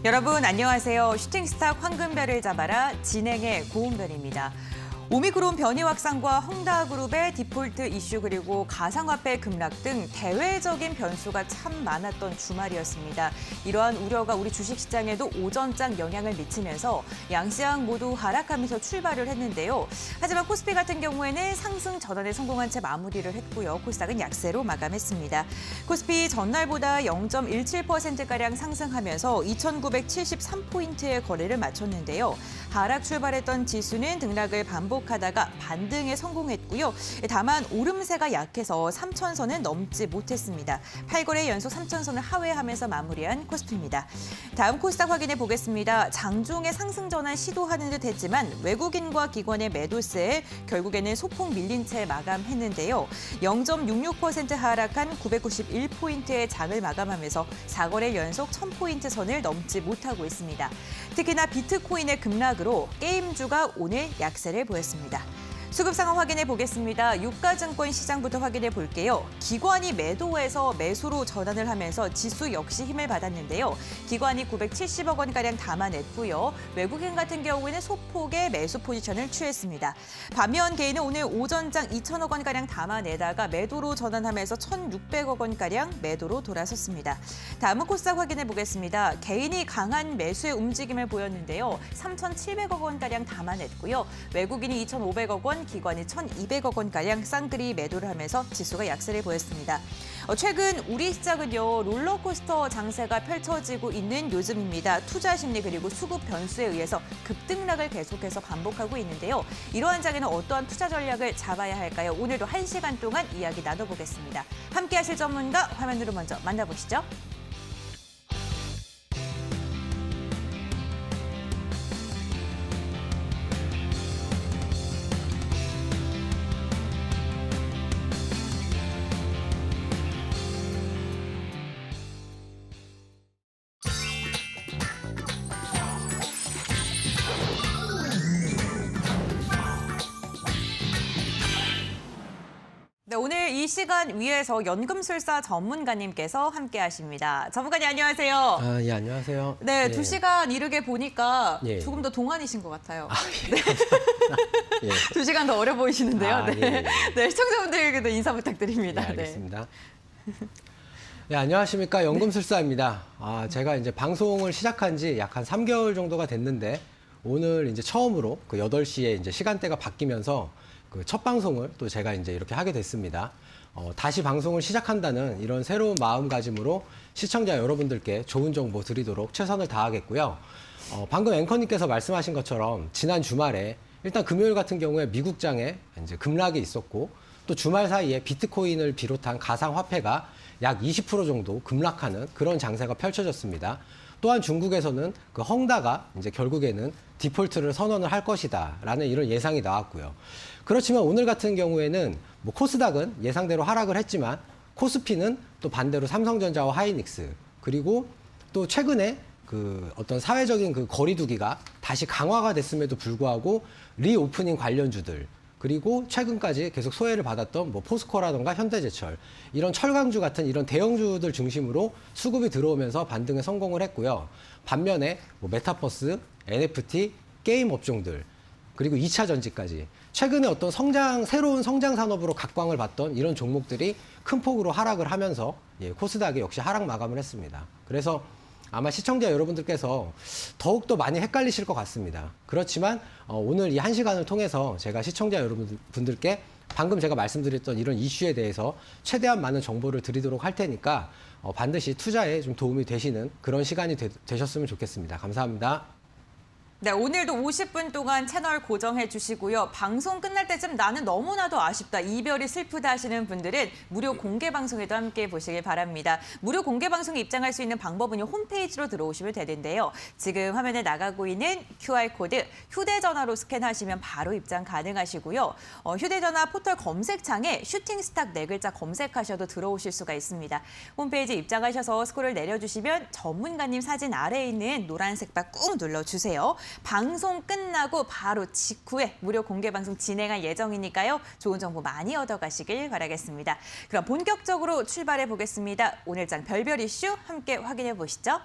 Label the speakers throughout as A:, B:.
A: 여러분 안녕하세요. 슈팅스타 황금별을 잡아라 진행의 고은별입니다. 오미크론 변이 확산과 헝다그룹의 디폴트 이슈 그리고 가상화폐 급락 등 대외적인 변수가 참 많았던 주말이었습니다. 이러한 우려가 우리 주식시장에도 오전장 영향을 미치면서 양시장 모두 하락하면서 출발을 했는데요. 하지만 코스피 같은 경우에는 상승 전환에 성공한 채 마무리를 했고요. 코스닥은 약세로 마감했습니다. 코스피 전날보다 0.17%가량 상승하면서 2,973포인트의 거래를 마쳤는데요. 하락 출발했던 지수는 등락을 반복하다가 반등에 성공했고요. 다만 오름세가 약해서 3,000선은 넘지 못했습니다. 8거래 연속 3,000선을 하회하면서 마무리한 코스피입니다. 다음 코스닥 확인해 보겠습니다. 장중에 상승 전환 시도하는 듯 했지만 외국인과 기관의 매도세에 결국에는 소폭 밀린 채 마감했는데요. 0.66% 하락한 991포인트의 장을 마감하면서 4거래 연속 1,000포인트 선을 넘지 못하고 있습니다. 특히나 비트코인의 급락으로 게임주가 오늘 약세를 보였습니다. 수급 상황 확인해 보겠습니다. 유가증권 시장부터 확인해 볼게요. 기관이 매도해서 매수로 전환을 하면서 지수 역시 힘을 받았는데요. 기관이 970억 원가량 담아냈고요. 외국인 같은 경우에는 소폭의 매수 포지션을 취했습니다. 반면 개인은 오늘 오전장 2천억 원가량 담아내다가 매도로 전환하면서 1,600억 원가량 매도로 돌아섰습니다. 다음은 코스닥 확인해 보겠습니다. 개인이 강한 매수의 움직임을 보였는데요. 3,700억 원가량 담아냈고요. 외국인이 2,500억 원, 기관이 1,200억 원가량 쌍끌이 매도를 하면서 지수가 약세를 보였습니다. 최근 우리 시장은요, 롤러코스터 장세가 펼쳐지고 있는 요즘입니다. 투자 심리 그리고 수급 변수에 의해서 급등락을 계속해서 반복하고 있는데요. 이러한 장에는 어떠한 투자 전략을 잡아야 할까요? 오늘도 1시간 동안 이야기 나눠보겠습니다. 함께 하실 전문가 화면으로 먼저 만나보시죠. 네, 오늘 이 시간 위에서 연금술사 전문가님께서 함께 하십니다. 전문가님 안녕하세요.
B: 예, 안녕하세요.
A: 네,
B: 예.
A: 2시간 이르게 보니까
B: 예.
A: 조금 더 동안이신 것 같아요.
B: 예, 감사합니다. 예.
A: 2시간 더 어려 보이시는데요. 네.
B: 예, 예.
A: 네, 시청자분들께도 인사 부탁드립니다.
B: 예, 알겠습니다. 네, 안녕하십니까. 연금술사입니다. 제가 이제 방송을 시작한 지 약 한 3개월 정도가 됐는데 오늘 이제 처음으로 그 8시에 이제 시간대가 바뀌면서 그 첫 방송을 또 제가 이제 이렇게 하게 됐습니다. 다시 방송을 시작한다는 이런 새로운 마음가짐으로 시청자 여러분들께 좋은 정보 드리도록 최선을 다하겠고요. 방금 앵커님께서 말씀하신 것처럼 지난 주말에 일단 금요일 같은 경우에 미국장에 이제 급락이 있었고 또 주말 사이에 비트코인을 비롯한 가상화폐가 약 20% 정도 급락하는 그런 장세가 펼쳐졌습니다. 또한 중국에서는 그 헝다가 이제 결국에는 디폴트를 선언을 할 것이다라는 이런 예상이 나왔고요. 그렇지만 오늘 같은 경우에는 뭐 코스닥은 예상대로 하락을 했지만 코스피는 또 반대로 삼성전자와 하이닉스 그리고 또 최근에 그 어떤 사회적인 그 거리두기가 다시 강화가 됐음에도 불구하고 리오프닝 관련주들 그리고 최근까지 계속 소외를 받았던 뭐 포스코라던가 현대제철 이런 철강주 같은 이런 대형주들 중심으로 수급이 들어오면서 반등에 성공을 했고요. 반면에 뭐 메타버스, NFT, 게임 업종들 그리고 2차 전지까지 최근에 어떤 새로운 성장 산업으로 각광을 받던 이런 종목들이 큰 폭으로 하락을 하면서 코스닥이 역시 하락 마감을 했습니다. 그래서 아마 시청자 여러분들께서 더욱더 많이 헷갈리실 것 같습니다. 그렇지만 오늘 이 1시간을 통해서 제가 시청자 여러분들께 방금 제가 말씀드렸던 이런 이슈에 대해서 최대한 많은 정보를 드리도록 할 테니까 반드시 투자에 좀 도움이 되시는 그런 시간이 되셨으면 좋겠습니다. 감사합니다.
A: 네, 오늘도 50분 동안 채널 고정해 주시고요. 방송 끝날 때쯤 나는 너무나도 아쉽다, 이별이 슬프다 하시는 분들은 무료 공개 방송에도 함께 보시길 바랍니다. 무료 공개 방송에 입장할 수 있는 방법은 홈페이지로 들어오시면 되는데요. 지금 화면에 나가고 있는 QR코드 휴대전화로 스캔하시면 바로 입장 가능하시고요. 휴대전화 포털 검색창에 슈팅스탁 4글자 검색하셔도 들어오실 수가 있습니다. 홈페이지 입장하셔서 스크롤 내려주시면 전문가님 사진 아래에 있는 노란색 바 꾹 눌러주세요. 방송 끝나고 바로 직후에 무료 공개 방송 진행할 예정이니까요. 좋은 정보 많이 얻어가시길 바라겠습니다. 그럼 본격적으로 출발해 보겠습니다. 오늘 장 별별 이슈 함께 확인해 보시죠.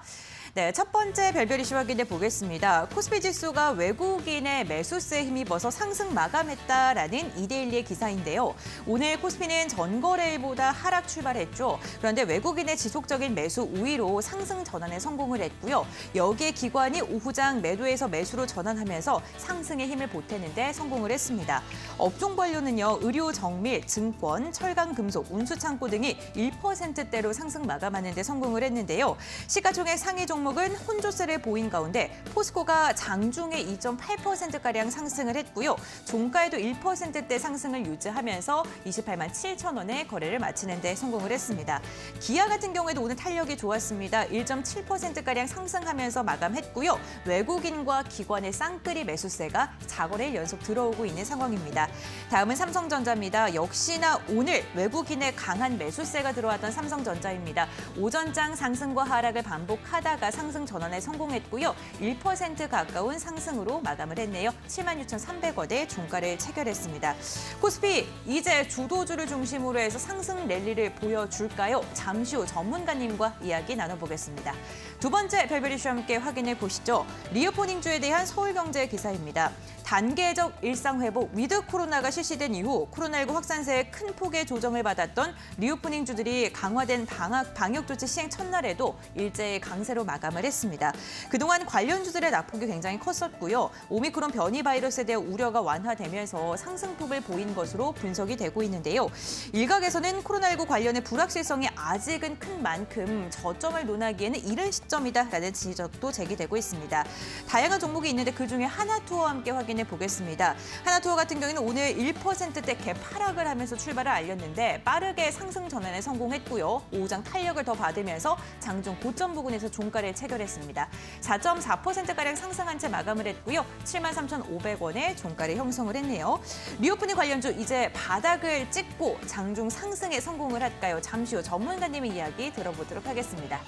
A: 네, 첫 번째 별별 이슈 확인해 보겠습니다. 코스피 지수가 외국인의 매수세에 힘입어서 상승 마감했다라는 이데일리의 기사인데요. 오늘 코스피는 전거래일보다 하락 출발했죠. 그런데 외국인의 지속적인 매수 우위로 상승 전환에 성공을 했고요. 여기에 기관이 오후장 매도에서 매수로 전환하면서 상승의 힘을 보태는 데 성공을 했습니다. 업종 관료는요, 의료, 정밀, 증권, 철강, 금속, 운수창고 등이 1%대로 상승 마감하는 데 성공을 했는데요. 시가총액 상위 종목은 혼조세를 보인 가운데 포스코가 장중에 2.8%가량 상승을 했고요. 종가에도 1%대 상승을 유지하면서 28만 7천 원에 거래를 마치는 데 성공을 했습니다. 기아 같은 경우에도 오늘 탄력이 좋았습니다. 1.7%가량 상승하면서 마감했고요. 외국인과 기관의 쌍끌이 매수세가 4거래일 연속 들어오고 있는 상황입니다. 다음은 삼성전자입니다. 역시나 오늘 외국인의 강한 매수세가 들어왔던 삼성전자입니다. 오전장 상승과 하락을 반복하다가 상승 전환에 성공했고요. 1% 가까운 상승으로 마감을 했네요. 76,300원에 종가를 체결했습니다. 코스피 이제 주도주를 중심으로 해서 상승 랠리를 보여줄까요? 잠시 후 전문가님과 이야기 나눠보겠습니다. 두 번째 별별 이슈 함께 확인해 보시죠. 리오프닝주에 대한 서울경제 기사입니다. 단계적 일상회복 위드 코로나가 실시된 이후 코로나19 확산세의 큰 폭의 조정을 받았던 리오프닝주들이 강화된 방역 조치 시행 첫날에도 일제히 강세로 마감을 했습니다. 그동안 관련주들의 낙폭이 굉장히 컸었고요. 오미크론 변이 바이러스에 대한 우려가 완화되면서 상승폭을 보인 것으로 분석이 되고 있는데요. 일각에서는 코로나19 관련의 불확실성이 아직은 큰 만큼 저점을 논하기에는 이른 시점이다라는 지적도 제기되고 있습니다. 다양한 종목이 있는데 그중에 하나투어와 함께 확인해 보겠습니다. 하나투어 같은 경우에는 오늘 1%대 개파락을 하면서 출발을 알렸는데 빠르게 상승 전환에 성공했고요. 오후장 탄력을 더 받으면서 장중 고점 부근에서 종가를 체결했습니다. 4.4%가량 상승한 채 마감을 했고요. 73,500원에 종가를 형성을 했네요. 리오프닝 관련주 이제 바닥을 찍고 장중 상승에 성공을 할까요? 잠시 후 전문가님의 이야기 들어보도록 하겠습니다.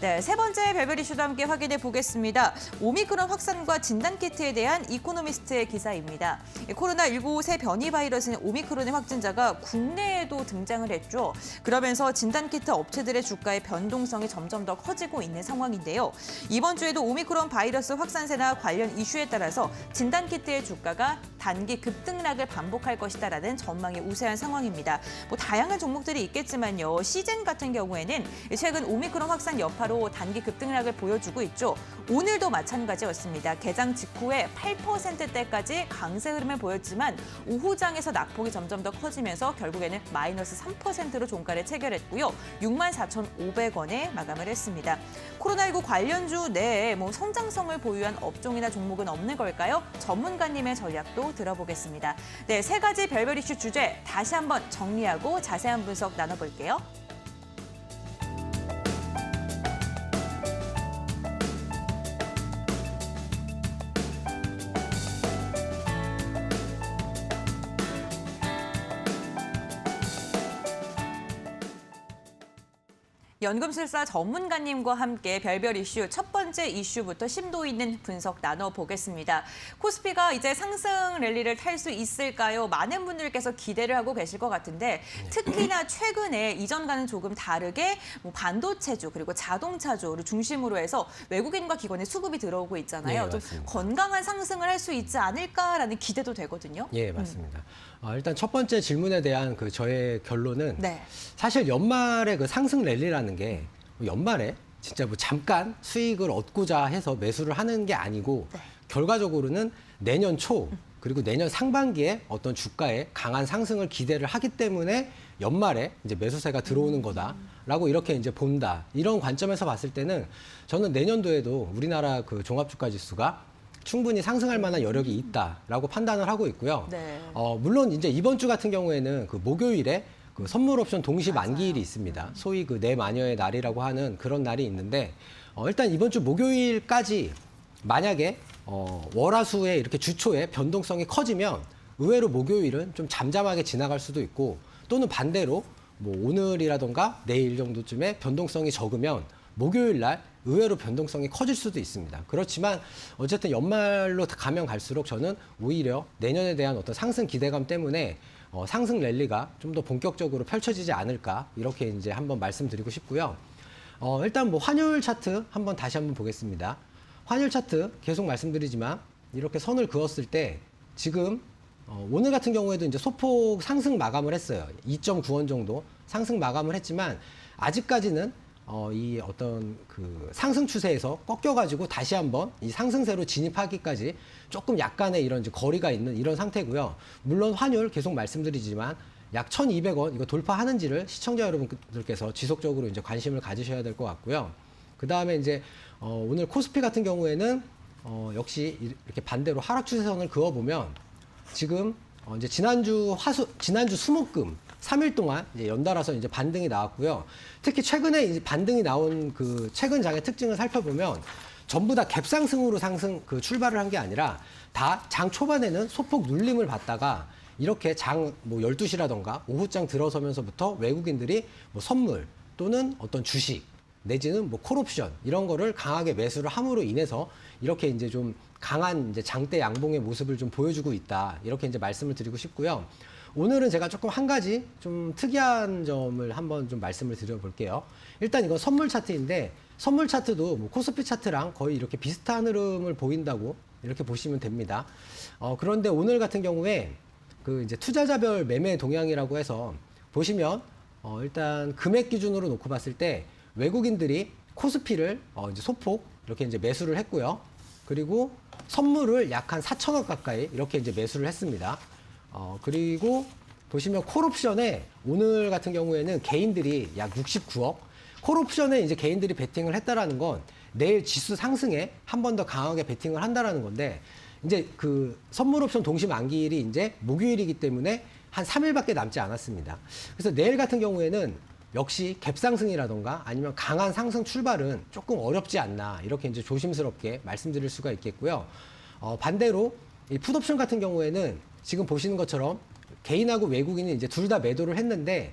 A: 네, 세 번째 별별 이슈도 함께 확인해 보겠습니다. 오미크론 확산과 진단키트에 대한 이코노미스트의 기사입니다. 코로나19 새 변이 바이러스인 오미크론의 확진자가 국내에도 등장을 했죠. 그러면서 진단키트 업체들의 주가의 변동성이 점점 더 커지고 있는 상황인데요. 이번 주에도 오미크론 바이러스 확산세나 관련 이슈에 따라서 진단키트의 주가가 단기 급등락을 반복할 것이다라는 전망이 우세한 상황입니다. 다양한 종목들이 있겠지만요. 시즌 같은 경우에는 최근 오미크론 확산 여파로 단기 급등락을 보여주고 있죠. 오늘도 마찬가지였습니다. 개장 직후에 8%대까지 강세 흐름을 보였지만 오후장에서 낙폭이 점점 더 커지면서 결국에는 마이너스 3%로 종가를 체결했고요. 64,500원에 마감을 했습니다. 코로나19 관련주 내에 성장성을 보유한 업종이나 종목은 없는 걸까요? 전문가님의 전략도 들어보겠습니다. 네, 세 가지 별별 이슈 주제 다시 한번 정리하고 자세한 분석 나눠볼게요. 연금술사 전문가님과 함께 별별 이슈 첫 번째 이슈부터 심도 있는 분석 나눠보겠습니다. 코스피가 이제 상승 랠리를 탈 수 있을까요? 많은 분들께서 기대를 하고 계실 것 같은데 특히나 최근에 이전과는 조금 다르게 반도체주 그리고 자동차주를 중심으로 해서 외국인과 기관의 수급이 들어오고 있잖아요.
B: 네,
A: 좀
B: 맞습니다.
A: 건강한 상승을 할 수 있지 않을까라는 기대도 되거든요.
B: 예, 맞습니다. 일단 첫 번째 질문에 대한 저의 결론은
A: 네.
B: 사실 연말에 상승 랠리라는 게 연말에 진짜 잠깐 수익을 얻고자 해서 매수를 하는 게 아니고
A: 네.
B: 결과적으로는 내년 초 그리고 내년 상반기에 어떤 주가에 강한 상승을 기대를 하기 때문에 연말에 이제 매수세가 들어오는 거다라고 이렇게 이제 본다. 이런 관점에서 봤을 때는 저는 내년도에도 우리나라 종합주가 지수가 충분히 상승할 만한 여력이 있다라고 판단을 하고 있고요.
A: 네.
B: 물론 이제 이번 주 같은 경우에는 목요일에 선물 옵션 동시
A: 맞아요.
B: 만기일이 있습니다. 소위 내 마녀의 날이라고 하는 그런 날이 있는데 일단 이번 주 목요일까지 만약에 월화수에 이렇게 주초에 변동성이 커지면 의외로 목요일은 좀 잠잠하게 지나갈 수도 있고 또는 반대로 오늘이라던가 내일 정도쯤에 변동성이 적으면 목요일 날 의외로 변동성이 커질 수도 있습니다. 그렇지만 어쨌든 연말로 가면 갈수록 저는 오히려 내년에 대한 어떤 상승 기대감 때문에 상승 랠리가 좀 더 본격적으로 펼쳐지지 않을까 이렇게 이제 한번 말씀드리고 싶고요. 일단 뭐 환율 차트 다시 한번 보겠습니다. 환율 차트 계속 말씀드리지만 이렇게 선을 그었을 때 지금 오늘 같은 경우에도 이제 소폭 상승 마감을 했어요. 2.9원 정도 상승 마감을 했지만 아직까지는 이 어떤 그 상승 추세에서 꺾여가지고 다시 한번 이 상승세로 진입하기까지 조금 약간의 이런 이제 거리가 있는 이런 상태고요. 물론 환율 계속 말씀드리지만 약 1,200원 이거 돌파하는지를 시청자 여러분들께서 지속적으로 이제 관심을 가지셔야 될 것 같고요. 그 다음에 이제 오늘 코스피 같은 경우에는 역시 이렇게 반대로 하락 추세선을 그어보면 지금 이제 지난주 수목금 3일 동안 이제 연달아서 이제 반등이 나왔고요. 특히 최근에 이제 반등이 나온 그 최근 장의 특징을 살펴보면 전부 다 갭상승으로 출발을 한 게 아니라 다 장 초반에는 소폭 눌림을 받다가 이렇게 장 뭐 12시라던가 오후장 들어서면서부터 외국인들이 뭐 선물 또는 어떤 주식 내지는 뭐 콜옵션 이런 거를 강하게 매수를 함으로 인해서 이렇게 이제 좀 강한 이제 장대 양봉의 모습을 좀 보여주고 있다. 이렇게 이제 말씀을 드리고 싶고요. 오늘은 제가 조금 한 가지 좀 특이한 점을 한번 좀 말씀을 드려볼게요. 일단 이건 선물 차트인데 선물 차트도 뭐 코스피 차트랑 거의 이렇게 비슷한 흐름을 보인다고 이렇게 보시면 됩니다. 그런데 오늘 같은 경우에 그 이제 투자자별 매매 동향이라고 해서 보시면 일단 금액 기준으로 놓고 봤을 때 외국인들이 코스피를 이제 소폭 이렇게 이제 매수를 했고요. 그리고 선물을 약 한 4천억 가까이 이렇게 이제 매수를 했습니다. 그리고 보시면 콜옵션에 오늘 같은 경우에는 개인들이 약 69억. 콜옵션에 이제 개인들이 베팅을 했다라는 건 내일 지수 상승에 한 번 더 강하게 베팅을 한다라는 건데 이제 그 선물 옵션 동시 만기일이 이제 목요일이기 때문에 한 3일밖에 남지 않았습니다. 그래서 내일 같은 경우에는 역시 갭상승이라던가 아니면 강한 상승 출발은 조금 어렵지 않나 이렇게 이제 조심스럽게 말씀드릴 수가 있겠고요. 반대로 이 풋옵션 같은 경우에는 지금 보시는 것처럼 개인하고 외국인이 이제 둘 다 매도를 했는데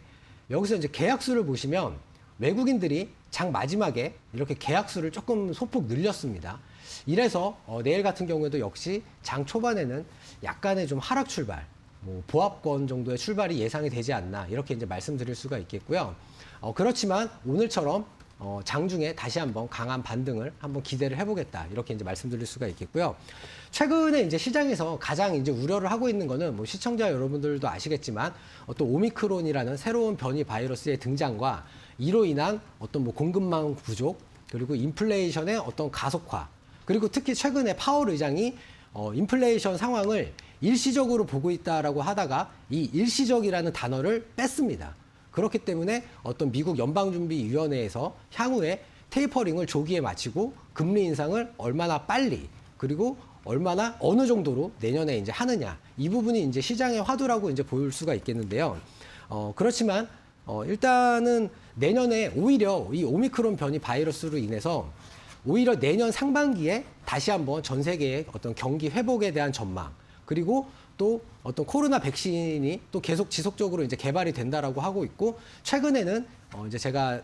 B: 여기서 이제 계약수를 보시면 외국인들이 장 마지막에 이렇게 계약수를 조금 소폭 늘렸습니다. 이래서 내일 같은 경우에도 역시 장 초반에는 약간의 좀 하락 출발, 뭐 보합권 정도의 출발이 예상이 되지 않나 이렇게 이제 말씀드릴 수가 있겠고요. 그렇지만 오늘처럼 장중에 다시 한번 강한 반등을 한번 기대를 해보겠다 이렇게 이제 말씀드릴 수가 있겠고요. 최근에 이제 시장에서 가장 이제 우려를 하고 있는 거는 뭐 시청자 여러분들도 아시겠지만 어떤 오미크론이라는 새로운 변이 바이러스의 등장과 이로 인한 어떤 뭐 공급망 부족 그리고 인플레이션의 어떤 가속화 그리고 특히 최근에 파월 의장이 인플레이션 상황을 일시적으로 보고 있다라고 하다가 이 일시적이라는 단어를 뺐습니다. 그렇기 때문에 어떤 미국 연방준비위원회에서 향후에 테이퍼링을 조기에 마치고 금리 인상을 얼마나 빨리 그리고 얼마나 어느 정도로 내년에 이제 하느냐 이 부분이 이제 시장의 화두라고 이제 보일 수가 있겠는데요. 그렇지만 일단은 내년에 오히려 이 오미크론 변이 바이러스로 인해서 오히려 내년 상반기에 다시 한번 전 세계의 어떤 경기 회복에 대한 전망 그리고 또 어떤 코로나 백신이 또 계속 지속적으로 이제 개발이 된다라고 하고 있고 최근에는 이제 제가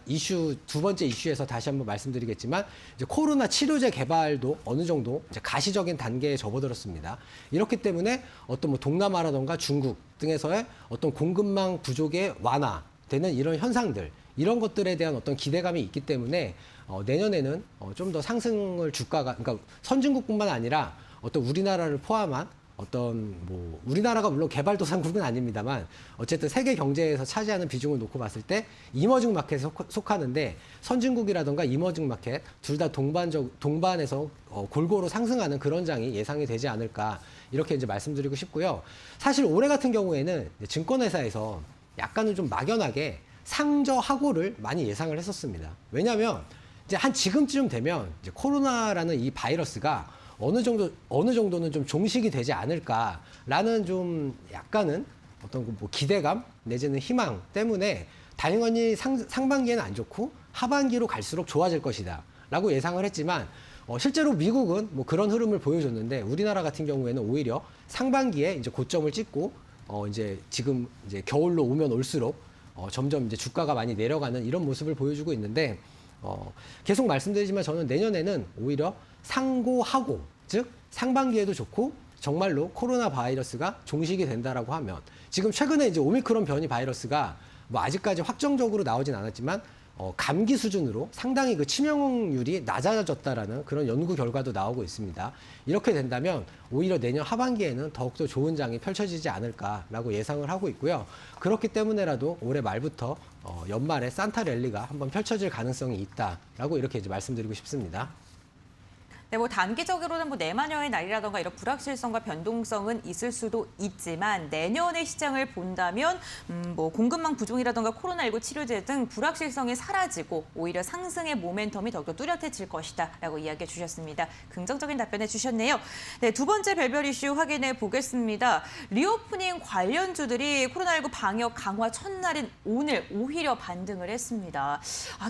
B: 두 번째 이슈에서 다시 한번 말씀드리겠지만 이제 코로나 치료제 개발도 어느 정도 이제 가시적인 단계에 접어들었습니다. 이렇기 때문에 어떤 뭐 동남아라던가 중국 등에서의 어떤 공급망 부족의 완화되는 이런 현상들 이런 것들에 대한 어떤 기대감이 있기 때문에 내년에는 좀 더 상승을 주가가 그러니까 선진국뿐만 아니라 어떤 우리나라를 포함한 어떤 뭐 우리나라가 물론 개발도상국은 아닙니다만 어쨌든 세계 경제에서 차지하는 비중을 놓고 봤을 때 이머징 마켓에 속하는데 선진국이라던가 이머징 마켓 둘 다 동반해서 골고루 상승하는 그런 장이 예상이 되지 않을까 이렇게 이제 말씀드리고 싶고요. 사실 올해 같은 경우에는 증권회사에서 약간은 좀 막연하게 상저하고를 많이 예상을 했었습니다. 왜냐하면 이제 한 지금쯤 되면 이제 코로나라는 이 바이러스가 어느 정도는 좀 종식이 되지 않을까라는 좀 약간은 어떤 뭐 기대감 내지는 희망 때문에 당연히 상반기에는 안 좋고 하반기로 갈수록 좋아질 것이다라고 예상을 했지만 실제로 미국은 뭐 그런 흐름을 보여줬는데 우리나라 같은 경우에는 오히려 상반기에 이제 고점을 찍고 이제 지금 이제 겨울로 오면 올수록 점점 이제 주가가 많이 내려가는 이런 모습을 보여주고 있는데 계속 말씀드리지만 저는 내년에는 오히려 상고하고 즉 상반기에도 좋고 정말로 코로나 바이러스가 종식이 된다라고 하면 지금 최근에 이제 오미크론 변이 바이러스가 뭐 아직까지 확정적으로 나오진 않았지만 감기 수준으로 상당히 그 치명률이 낮아졌다라는 그런 연구 결과도 나오고 있습니다. 이렇게 된다면 오히려 내년 하반기에는 더욱더 좋은 장이 펼쳐지지 않을까라고 예상을 하고 있고요. 그렇기 때문에라도 올해 말부터 연말에 산타 랠리가 한번 펼쳐질 가능성이 있다라고 이렇게 이제 말씀드리고 싶습니다.
A: 네, 뭐 단기적으로는 뭐 내마녀의 날이라던가 이런 불확실성과 변동성은 있을 수도 있지만 내년의 시장을 본다면 뭐 공급망 부족이라던가 코로나19 치료제 등 불확실성이 사라지고 오히려 상승의 모멘텀이 더욱더 뚜렷해질 것이다라고 이야기해 주셨습니다. 긍정적인 답변해 주셨네요. 네, 두 번째 별별 이슈 확인해 보겠습니다. 리오프닝 관련주들이 코로나19 방역 강화 첫날인 오늘 오히려 반등을 했습니다.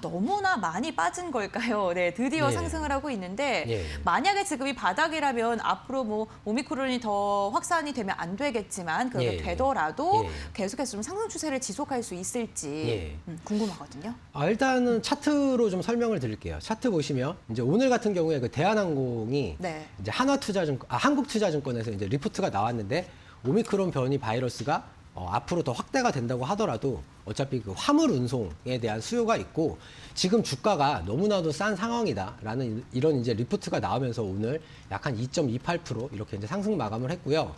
A: 너무나 많이 빠진 걸까요? 네, 드디어
B: 예.
A: 상승을 하고 있는데
B: 예.
A: 만약에 지금이 바닥이라면 앞으로 뭐 오미크론이 더 확산이 되면 안 되겠지만 그렇게
B: 예.
A: 되더라도
B: 예.
A: 계속해서 좀 상승 추세를 지속할 수 있을지
B: 예.
A: 궁금하거든요.
B: 일단은 차트로 좀 설명을 드릴게요. 차트 보시면 이제 오늘 같은 경우에 그 대한항공이
A: 네.
B: 이제 한국투자증권에서 이제 리포트가 나왔는데 오미크론 변이 바이러스가 앞으로 더 확대가 된다고 하더라도 어차피 그 화물 운송에 대한 수요가 있고 지금 주가가 너무나도 싼 상황이다라는 이런 이제 리포트가 나오면서 오늘 약 한 2.28% 이렇게 이제 상승 마감을 했고요.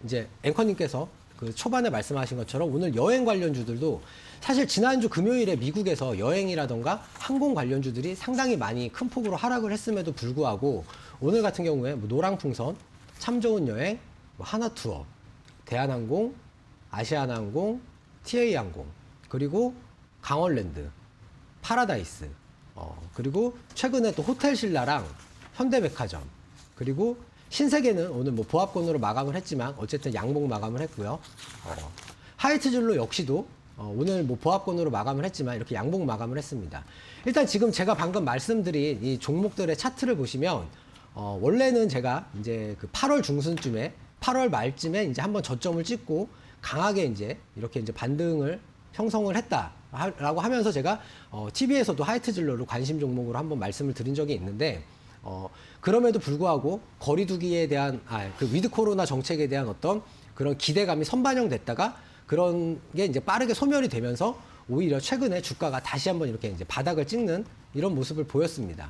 B: 이제 앵커님께서 그 초반에 말씀하신 것처럼 오늘 여행 관련주들도 사실 지난주 금요일에 미국에서 여행이라던가 항공 관련주들이 상당히 많이 큰 폭으로 하락을 했음에도 불구하고 오늘 같은 경우에 뭐 노랑풍선, 참 좋은 여행, 뭐 하나투어, 대한항공, 아시아나항공, TA항공, 그리고 강원랜드, 파라다이스, 그리고 최근에 또 호텔신라랑 현대백화점, 그리고 신세계는 오늘 뭐 보합권으로 마감을 했지만 어쨌든 양봉 마감을 했고요. 하이트진로 역시도 오늘 뭐 보합권으로 마감을 했지만 이렇게 양봉 마감을 했습니다. 일단 지금 제가 방금 말씀드린 이 종목들의 차트를 보시면 원래는 제가 이제 그 8월 중순쯤에 8월 말쯤에 이제 한번 저점을 찍고 강하게 이제 이렇게 이제 반등을 형성을 했다라고 하면서 제가 TV에서도 하이트진로를 관심 종목으로 한번 말씀을 드린 적이 있는데 그럼에도 불구하고 거리두기에 대한 그 위드 코로나 정책에 대한 어떤 그런 기대감이 선반영됐다가 그런 게 이제 빠르게 소멸이 되면서 오히려 최근에 주가가 다시 한번 이렇게 이제 바닥을 찍는 이런 모습을 보였습니다.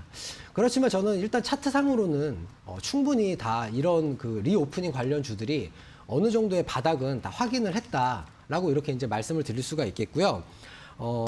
B: 그렇지만 저는 일단 차트상으로는 충분히 다 이런 그 리오프닝 관련 주들이 어느 정도의 바닥은 다 확인을 했다라고 이렇게 이제 말씀을 드릴 수가 있겠고요.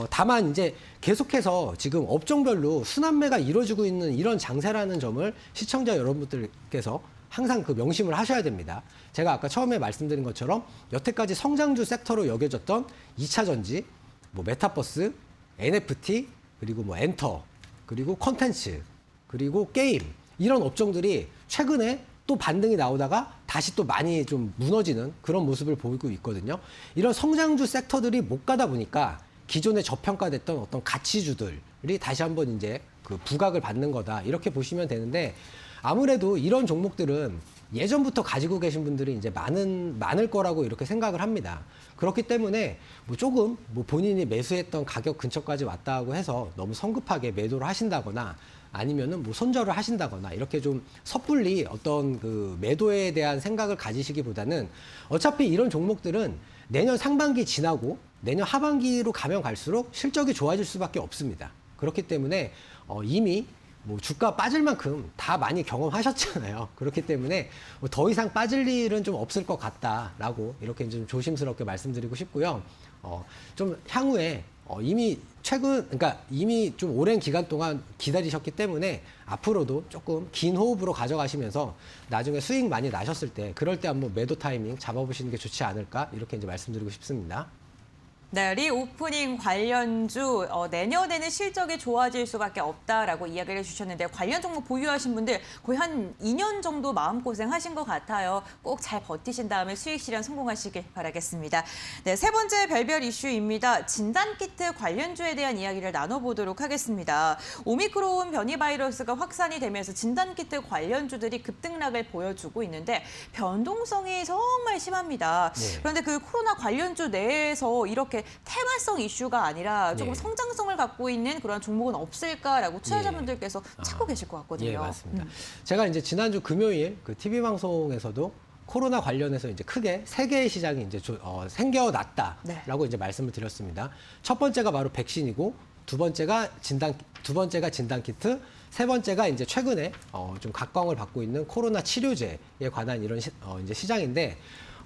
B: 다만 이제 계속해서 지금 업종별로 순환매가 이루어지고 있는 이런 장세라는 점을 시청자 여러분들께서 항상 그 명심을 하셔야 됩니다. 제가 아까 처음에 말씀드린 것처럼 여태까지 성장주 섹터로 여겨졌던 2차 전지, 뭐 메타버스, NFT, 그리고 뭐 엔터, 그리고 콘텐츠, 그리고 게임 이런 업종들이 최근에 또 반등이 나오다가 다시 또 많이 좀 무너지는 그런 모습을 보이고 있거든요. 이런 성장주 섹터들이 못 가다 보니까 기존에 저평가됐던 어떤 가치주들이 다시 한번 이제 그 부각을 받는 거다 이렇게 보시면 되는데 아무래도 이런 종목들은 예전부터 가지고 계신 분들이 이제 많을 거라고 이렇게 생각을 합니다. 그렇기 때문에 뭐 조금 뭐 본인이 매수했던 가격 근처까지 왔다고 해서 너무 성급하게 매도를 하신다거나 아니면은 뭐 손절을 하신다거나 이렇게 좀 섣불리 어떤 그 매도에 대한 생각을 가지시기보다는 어차피 이런 종목들은 내년 상반기 지나고 내년 하반기로 가면 갈수록 실적이 좋아질 수밖에 없습니다. 그렇기 때문에 이미 뭐 주가 빠질 만큼 다 많이 경험하셨잖아요. 그렇기 때문에 뭐더 이상 빠질 일은 좀 없을 것 같다라고 이렇게 좀 조심스럽게 말씀드리고 싶고요. 좀 향후에 그러니까 이미 좀 오랜 기간 동안 기다리셨기 때문에 앞으로도 조금 긴 호흡으로 가져가시면서 나중에 수익 많이 나셨을 때 그럴 때 한번 매도 타이밍 잡아보시는 게 좋지 않을까 이렇게 이제 말씀드리고 싶습니다.
A: 네, 리오프닝 관련주 내년에는 실적이 좋아질 수밖에 없다라고 이야기를 해주셨는데 관련 종목 보유하신 분들 거의 한 2년 정도 마음고생하신 것 같아요. 꼭 잘 버티신 다음에 수익 실현 성공하시길 바라겠습니다. 네, 세 번째 별별 이슈입니다. 진단키트 관련주에 대한 이야기를 나눠보도록 하겠습니다. 오미크론 변이 바이러스가 확산이 되면서 진단키트 관련주들이 급등락을 보여주고 있는데 변동성이 정말 심합니다.
B: 네.
A: 그런데 그 코로나 관련주 내에서 이렇게 테마성 이슈가 아니라 조금
B: 네.
A: 성장성을 갖고 있는 그런 종목은 없을까라고 투자자분들께서 찾고 계실 것 같거든요.
B: 예, 맞습니다. 제가 이제 지난주 금요일 그 TV 방송에서도 코로나 관련해서 이제 크게 세 개의 시장이 이제 생겨났다라고
A: 네.
B: 이제 말씀을 드렸습니다. 첫 번째가 바로 백신이고 두 번째가 진단 키트, 세 번째가 이제 최근에 좀 각광을 받고 있는 코로나 치료제에 관한 이런 이제 시장인데,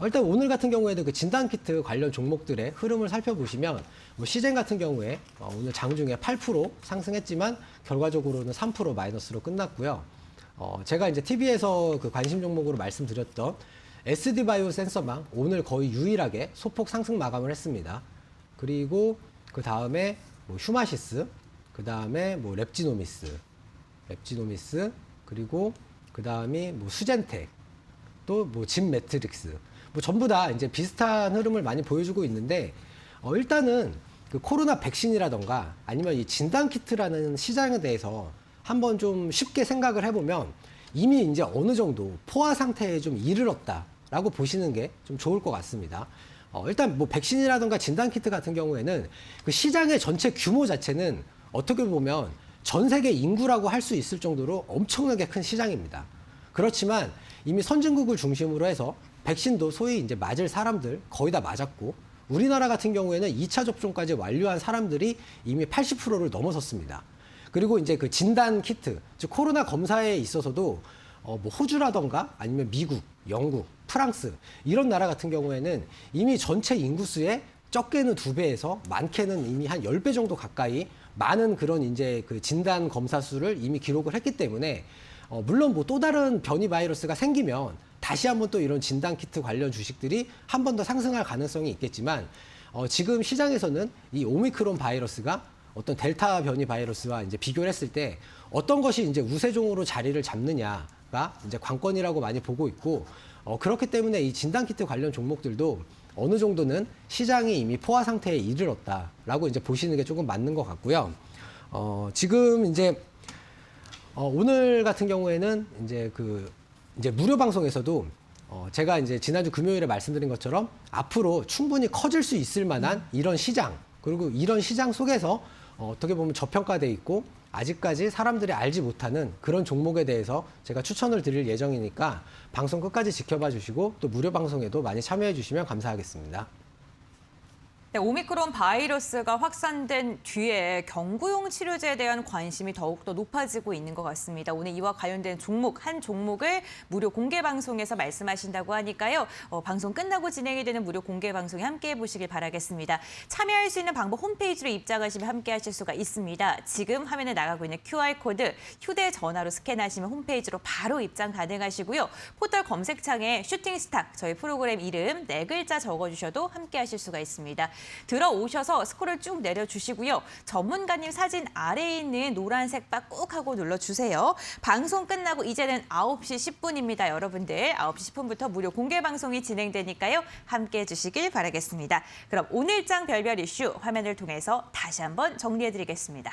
B: 일단 오늘 같은 경우에는 그 진단 키트 관련 종목들의 흐름을 살펴보시면, 뭐 시젠 같은 경우에 오늘 장중에 8% 상승했지만 결과적으로는 3% 마이너스로 끝났고요. 제가 이제 TV에서 그 관심 종목으로 말씀드렸던 SD바이오 센서망 오늘 거의 유일하게 소폭 상승 마감을 했습니다. 그리고 그 다음에 뭐 휴마시스, 그 다음에 뭐 랩지노미스, 그리고 그 다음이 뭐 수젠텍, 또 뭐 진 매트릭스, 뭐 전부 다 이제 비슷한 흐름을 많이 보여주고 있는데, 일단은 그 코로나 백신이라던가 아니면 이 진단 키트라는 시장에 대해서 한번 좀 쉽게 생각을 해보면 이미 이제 어느 정도 포화 상태에 좀 이르렀다라고 보시는 게 좀 좋을 것 같습니다. 일단 뭐 백신이라던가 진단 키트 같은 경우에는 그 시장의 전체 규모 자체는 어떻게 보면 전 세계 인구라고 할 수 있을 정도로 엄청나게 큰 시장입니다. 그렇지만 이미 선진국을 중심으로 해서 백신도 소위 이제 맞을 사람들 거의 다 맞았고, 우리나라 같은 경우에는 2차 접종까지 완료한 사람들이 이미 80%를 넘어섰습니다. 그리고 이제 그 진단 키트, 즉 코로나 검사에 있어서도 뭐 호주라던가 아니면 미국, 영국, 프랑스 이런 나라 같은 경우에는 이미 전체 인구수의 적게는 2배에서 많게는 이미 한 10배 정도 가까이 많은 그런 이제 그 진단 검사 수를 이미 기록을 했기 때문에, 물론 뭐 또 다른 변이 바이러스가 생기면 다시 한번 또 이런 진단 키트 관련 주식들이 한 번 더 상승할 가능성이 있겠지만, 지금 시장에서는 이 오미크론 바이러스가 어떤 델타 변이 바이러스와 이제 비교를 했을 때 어떤 것이 이제 우세종으로 자리를 잡느냐가 이제 관건이라고 많이 보고 있고, 그렇기 때문에 이 진단 키트 관련 종목들도 어느 정도는 시장이 이미 포화 상태에 이르렀다라고 이제 보시는 게 조금 맞는 것 같고요. 지금 이제 오늘 같은 경우에는 이제 무료 방송에서도 제가 이제 지난주 금요일에 말씀드린 것처럼 앞으로 충분히 커질 수 있을 만한 이런 시장, 그리고 이런 시장 속에서 어떻게 보면 저평가돼 있고 아직까지 사람들이 알지 못하는 그런 종목에 대해서 제가 추천을 드릴 예정이니까 방송 끝까지 지켜봐 주시고 또 무료 방송에도 많이 참여해 주시면 감사하겠습니다.
A: 네, 오미크론 바이러스가 확산된 뒤에 경구용 치료제에 대한 관심이 더욱더 높아지고 있는 것 같습니다. 오늘 이와 관련된 종목, 한 종목을 무료 공개 방송에서 말씀하신다고 하니까요. 방송 끝나고 진행이 되는 무료 공개 방송에 함께해 보시길 바라겠습니다. 참여할 수 있는 방법 홈페이지로 입장하시면 함께 하실 수가 있습니다. 지금 화면에 나가고 있는 QR코드 휴대전화로 스캔하시면 홈페이지로 바로 입장 가능하시고요. 포털 검색창에 슈팅스탁, 저희 프로그램 이름 4글자 적어주셔도 함께 하실 수가 있습니다. 들어오셔서 스크롤 쭉 내려주시고요. 전문가님 사진 아래에 있는 노란색 바 꾹 하고 눌러주세요. 방송 끝나고 이제는 9시 10분입니다. 여러분들 9시 10분부터 무료 공개 방송이 진행되니까요. 함께해 주시길 바라겠습니다. 그럼 오늘장 별별 이슈 화면을 통해서 다시 한번 정리해드리겠습니다.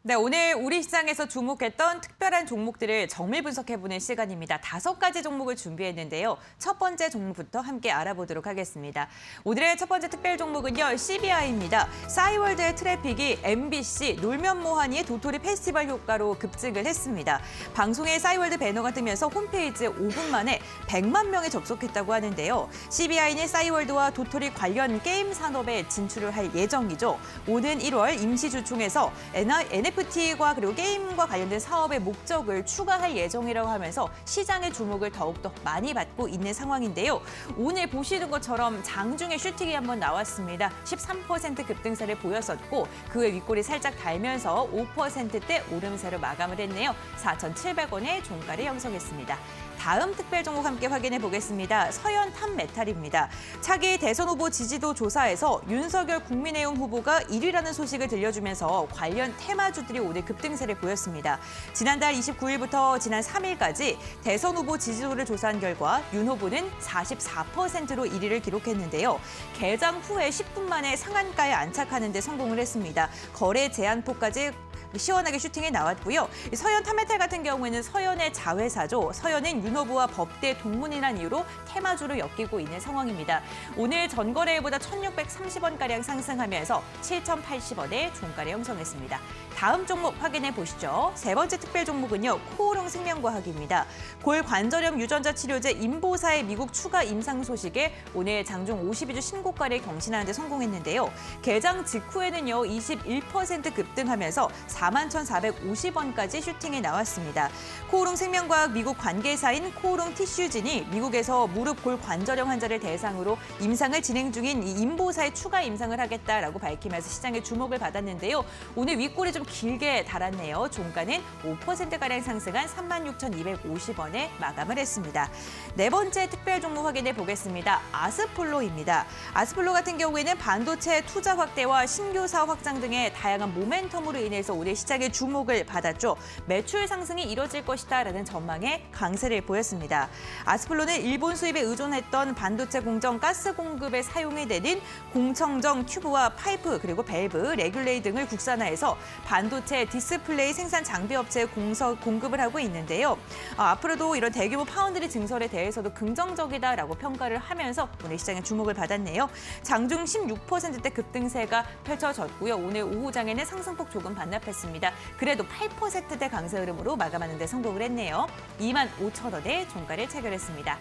A: 네, 오늘 우리 시장에서 주목했던 특별한 종목들을 정밀 분석해보는 시간입니다. 5가지 종목을 준비했는데요. 첫 번째 종목부터 함께 알아보도록 하겠습니다. 오늘의 첫 번째 특별 종목은요, CBI입니다. 싸이월드의 트래픽이 MBC 놀면 뭐하니의 도토리 페스티벌 효과로 급증을 했습니다. 방송에 싸이월드 배너가 뜨면서 홈페이지에 5분 만에 100만 명이 접속했다고 하는데요. CBI는 싸이월드와 도토리 관련 게임 산업에 진출을 할 예정이죠. 오는 1월 임시주총에서 NFT와 그리고 게임과 관련된 사업의 목적을 추가할 예정이라고 하면서 시장의 주목을 더욱더 많이 받고 있는 상황인데요. 오늘 보시는 것처럼 장중에 슈팅이 한번 나왔습니다. 13% 급등세를 보였었고 그의 윗골이 살짝 달면서 5%대 오름세로 마감을 했네요. 4,700원의 종가를 형성했습니다. 다음 특별 종목 함께 확인해 보겠습니다. 서현 탑메탈입니다. 차기 대선 후보 지지도 조사에서 윤석열 국민의힘 후보가 1위라는 소식을 들려주면서 관련 테마 테마주들이 오늘 급등세를 보였습니다. 지난달 29일부터 지난 3일까지 대선 후보 지지도를 조사한 결과 윤 후보는 44%로 1위를 기록했는데요. 개장 후에 10분 만에 상한가에 안착하는 데 성공을 했습니다. 거래 제한폭까지 시원하게 슈팅에 나왔고요. 서현 타메탈 같은 경우에는 서현의 자회사죠. 서현은 윤 후보와 법대 동문이란 이유로 테마주로 엮이고 있는 상황입니다. 오늘 전거래일보다 1,630원가량 상승하면서 7,080원의 종가를 형성했습니다. 다음 종목 확인해 보시죠. 세 번째 특별 종목은요. 코오롱 생명과학입니다. 골관절염 유전자 치료제 인보사의 미국 추가 임상 소식에 오늘 장중 52주 신고가를 경신하는 데 성공했는데요. 개장 직후에는요. 21% 급등하면서 41,450원까지 슈팅에 나왔습니다. 코오롱 생명과학 미국 관계사인 코오롱 티슈진이 미국에서 무릎 골관절염 환자를 대상으로 임상을 진행 중인 이 인보사에 추가 임상을 하겠다라고 밝히면서 시장의 주목을 받았는데요. 오늘 윗골이 좀 길게 달았네요. 종가는 5%가량 상승한 36,250원에 마감을 했습니다. 네 번째 특별 종목 확인해 보겠습니다. 아스폴로입니다. 아스폴로 같은 경우에는 반도체 투자 확대와 신규 사업 확장 등의 다양한 모멘텀으로 인해서 오늘 시장의 주목을 받았죠. 매출 상승이 이뤄질 것이다라는 전망에 강세를 보였습니다. 아스폴로는 일본 수입에 의존했던 반도체 공정 가스 공급에 사용이 되는 공청정 튜브와 파이프 그리고 밸브, 레귤레이 등을 국산화해서 반도체 디스플레이 생산 장비 업체에 공급을 하고 있는데요. 앞으로도 이런 대규모 파운드리 증설에 대해서도 긍정적이다라고 평가를 하면서 오늘 시장의 주목을 받았네요. 장중 16%대 급등세가 펼쳐졌고요. 오늘 오후장에는 상승폭 조금 반납했습니다. 그래도 8%대 강세 흐름으로 마감하는 데 성공을 했네요. 25,000원에 종가를 체결했습니다.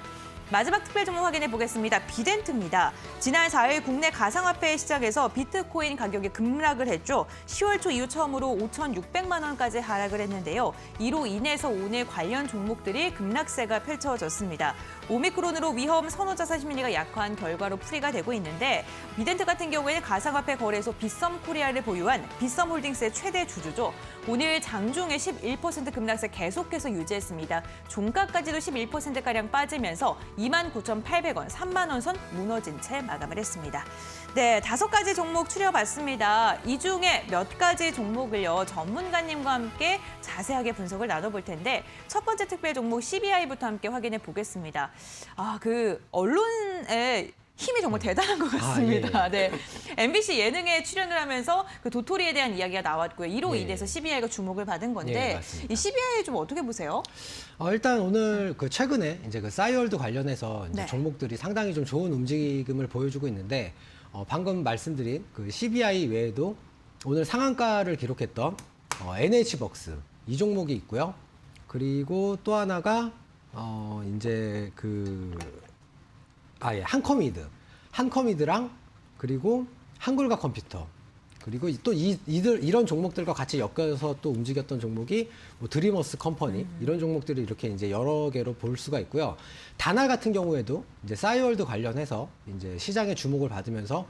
A: 마지막 특별 종목 확인해 보겠습니다. 비덴트입니다. 지난 4일 국내 가상화폐 시장에서 비트코인 가격이 급락을 했죠. 10월 초 이후 처음으로 5,600만 원까지 하락을 했는데요. 이로 인해서 오늘 관련 종목들이 급락세가 펼쳐졌습니다. 오미크론으로 위험 선호자산 심리가 약화한 결과로 풀이가 되고 있는데 비덴트 같은 경우에는 가상화폐 거래소 빗썸코리아를 보유한 빗썸홀딩스의 최대 주주죠. 오늘 장중에 11% 급락세 계속해서 유지했습니다. 종가까지도 11%가량 빠지면서 29,800원, 3만 원 선 무너진 채 마감을 했습니다. 네, 5가지 종목 추려봤습니다. 이 중에 몇 가지 종목을요, 전문가님과 함께 자세하게 분석을 나눠볼 텐데 첫 번째 특별 종목 CBI부터 함께 확인해 보겠습니다. 언론의 힘이 정말 대단한 것 같습니다. 네, MBC 예능에 출연을 하면서 그 도토리에 대한 이야기가 나왔고요. 이로 인해서 CBI가 주목을 받은 건데 이 CBI 좀 어떻게 보세요?
B: 일단 오늘 최근에 이제 싸이월드 관련해서 이제 종목들이 상당히 좀 좋은 움직임을 보여주고 있는데 방금 말씀드린 그 CBI 외에도 오늘 상한가를 기록했던 NH벅스 이 종목이 있고요. 그리고 또 하나가 이제 한커미드랑 그리고 한글과 컴퓨터 그리고 또 이런 종목들과 같이 엮여서 또 움직였던 종목이 뭐 드리머스 컴퍼니 이런 종목들이 이렇게 이제 여러 개로 볼 수가 있고요. 다날 같은 경우에도 이제 싸이월드 관련해서 이제 시장의 주목을 받으면서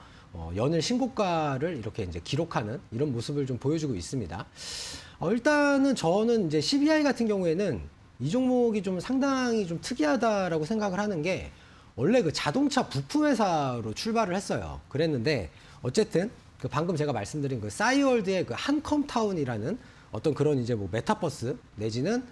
B: 연일 신고가를 이렇게 이제 기록하는 이런 모습을 좀 보여주고 있습니다. 일단은 저는 이제 CBI 같은 경우에는 이 종목이 좀 상당히 좀 특이하다라고 생각을 하는 게 원래 그 자동차 부품 회사로 출발을 했어요. 그랬는데 어쨌든 방금 제가 말씀드린 그 싸이월드의 그 한컴타운이라는 어떤 그런 이제 뭐 메타버스 내지는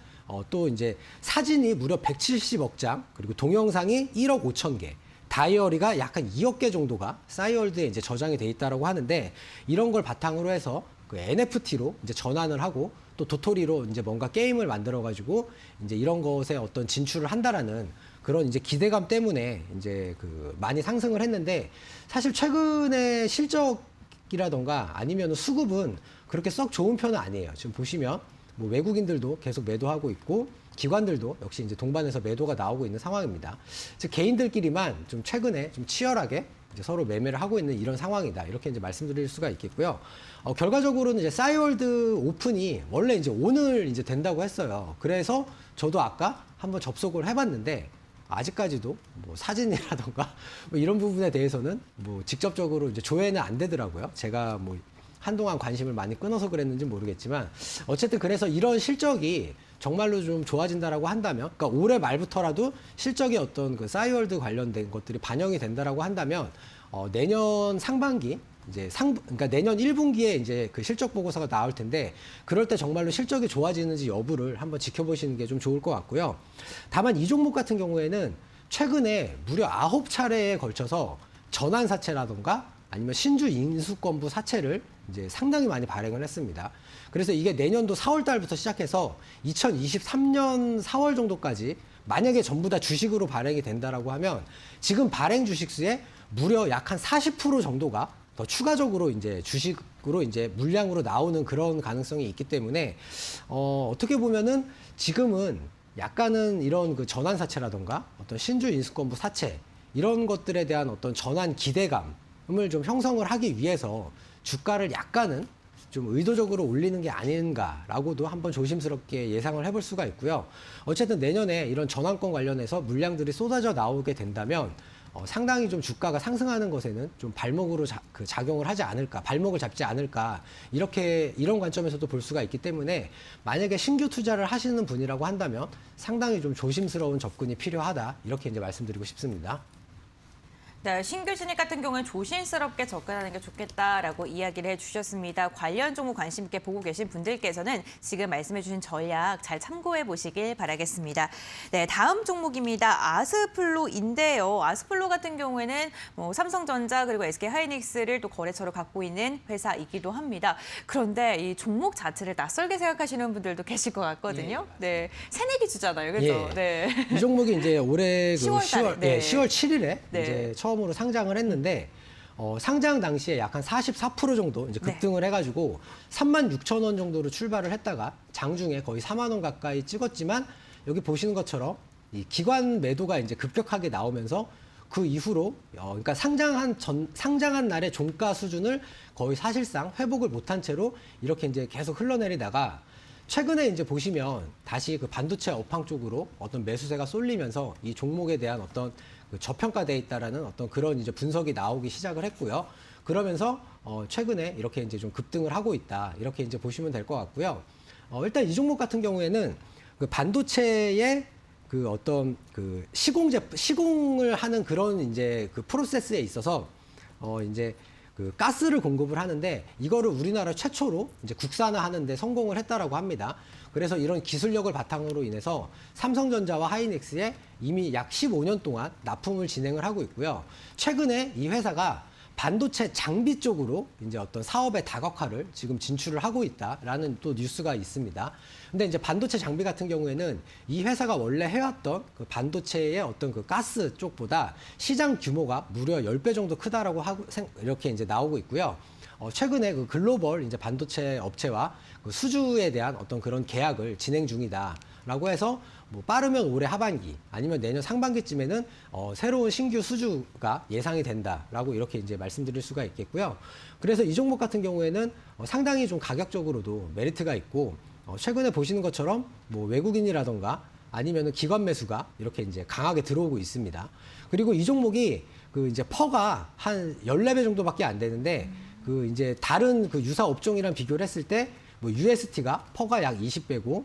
B: 또 이제 사진이 무려 170억 장 그리고 동영상이 1억 5천 개 다이어리가 약간 2억 개 정도가 싸이월드에 이제 저장이 돼 있다라고 하는데 이런 걸 바탕으로 해서 그 NFT로 이제 전환을 하고 또 도토리로 이제 뭔가 게임을 만들어 가지고 이제 이런 것에 어떤 진출을 한다라는 그런 이제 기대감 때문에 이제 많이 상승을 했는데 사실 최근에 실적이라던가 아니면 수급은 그렇게 썩 좋은 편은 아니에요. 지금 보시면 뭐 외국인들도 계속 매도하고 있고 기관들도 역시 이제 동반해서 매도가 나오고 있는 상황입니다. 즉 개인들끼리만 좀 최근에 좀 치열하게 이제 서로 매매를 하고 있는 이런 상황이다. 이렇게 이제 말씀드릴 수가 있겠고요. 결과적으로는 이제 싸이월드 오픈이 원래 이제 오늘 이제 된다고 했어요. 그래서 저도 아까 한번 접속을 해봤는데 아직까지도 뭐 사진이라던가 뭐 이런 부분에 대해서는 뭐 직접적으로 이제 조회는 안 되더라고요. 제가 뭐 한동안 관심을 많이 끊어서 그랬는지 모르겠지만 어쨌든 그래서 이런 실적이 정말로 좀 좋아진다라고 한다면, 그러니까 올해 말부터라도 실적의 어떤 그 싸이월드 관련된 것들이 반영이 된다라고 한다면 내년 상반기 이제 그러니까 내년 1분기에 이제 그 실적 보고서가 나올 텐데 그럴 때 정말로 실적이 좋아지는지 여부를 한번 지켜보시는 게 좀 좋을 것 같고요. 다만 이 종목 같은 경우에는 최근에 무려 9차례에 걸쳐서 전환 사채라던가 아니면 신주 인수권부 사채를 이제 상당히 많이 발행을 했습니다. 그래서 이게 내년도 4월 달부터 시작해서 2023년 4월 정도까지 만약에 전부 다 주식으로 발행이 된다라고 하면 지금 발행 주식수의 무려 약 한 40% 정도가 더 추가적으로 이제 주식으로 이제 물량으로 나오는 그런 가능성이 있기 때문에 어떻게 보면은 지금은 약간은 이런 그 전환 사채라던가 어떤 신주 인수권부 사채 이런 것들에 대한 어떤 전환 기대감을 좀 형성을 하기 위해서 주가를 약간은 좀 의도적으로 올리는 게 아닌가라고도 한번 조심스럽게 예상을 해볼 수가 있고요. 어쨌든 내년에 이런 전환권 관련해서 물량들이 쏟아져 나오게 된다면 상당히 좀 주가가 상승하는 것에는 좀 발목으로 작용을 하지 않을까, 발목을 잡지 않을까 이런 관점에서도 볼 수가 있기 때문에 만약에 신규 투자를 하시는 분이라고 한다면 상당히 좀 조심스러운 접근이 필요하다 이렇게 이제 말씀드리고 싶습니다.
A: 네, 신규 진입 같은 경우는 조심스럽게 접근하는 게 좋겠다라고 이야기를 해주셨습니다. 관련 종목 관심 있게 보고 계신 분들께서는 지금 말씀해주신 전략 잘 참고해 보시길 바라겠습니다. 네, 다음 종목입니다. 아스플로인데요. 아스플로 같은 경우에는 뭐 삼성전자 그리고 SK하이닉스를 또 거래처로 갖고 있는 회사이기도 합니다. 그런데 이 종목 자체를 낯설게 생각하시는 분들도 계실 것 같거든요. 네, 새내기 주잖아요, 그렇죠?
B: 예.
A: 네.
B: 이 종목이 이제 올해
A: 10월 달에, 네.
B: 10월 7일에
A: 네.
B: 이제 처음으로 상장을 했는데 상장 당시에 약 한 44% 정도 이제 급등을 해가지고 36,000원 정도로 출발을 했다가 장중에 거의 4만 원 가까이 찍었지만 여기 보시는 것처럼 이 기관 매도가 이제 급격하게 나오면서 그 이후로 그러니까 상장한 날의 종가 수준을 거의 사실상 회복을 못한 채로 이렇게 이제 계속 흘러내리다가 최근에 이제 보시면 다시 그 반도체 업황 쪽으로 어떤 매수세가 쏠리면서 이 종목에 대한 어떤 그 저평가돼 있다라는 어떤 그런 이제 분석이 나오기 시작을 했고요. 그러면서 최근에 이렇게 이제 좀 급등을 하고 있다 이렇게 이제 보시면 될 것 같고요. 일단 이 종목 같은 경우에는 그 반도체의 그 어떤 그 시공을 하는 그런 이제 그 프로세스에 있어서 이제 그 가스를 공급을 하는데 이거를 우리나라 최초로 이제 국산화하는데 성공을 했다라고 합니다. 그래서 이런 기술력을 바탕으로 인해서 삼성전자와 하이닉스에 이미 약 15년 동안 납품을 진행을 하고 있고요. 최근에 이 회사가 반도체 장비 쪽으로 이제 어떤 사업의 다각화를 지금 진출을 하고 있다라는 또 뉴스가 있습니다. 근데 이제 반도체 장비 같은 경우에는 이 회사가 원래 해왔던 그 반도체의 어떤 그 가스 쪽보다 시장 규모가 무려 10배 정도 크다라고 하고 이렇게 이제 나오고 있고요. 최근에 그 글로벌 이제 반도체 업체와 그 수주에 대한 어떤 그런 계약을 진행 중이다라고 해서 뭐 빠르면 올해 하반기 아니면 내년 상반기쯤에는 새로운 신규 수주가 예상이 된다라고 이렇게 이제 말씀드릴 수가 있겠고요. 그래서 이 종목 같은 경우에는 상당히 좀 가격적으로도 메리트가 있고 최근에 보시는 것처럼 뭐 외국인이라던가 아니면은 기관 매수가 이렇게 이제 강하게 들어오고 있습니다. 그리고 이 종목이 그 이제 퍼가 한 14배 정도밖에 안 되는데 그 이제 다른 그 유사 업종이랑 비교를 했을 때 뭐 UST가 퍼가 약 20배고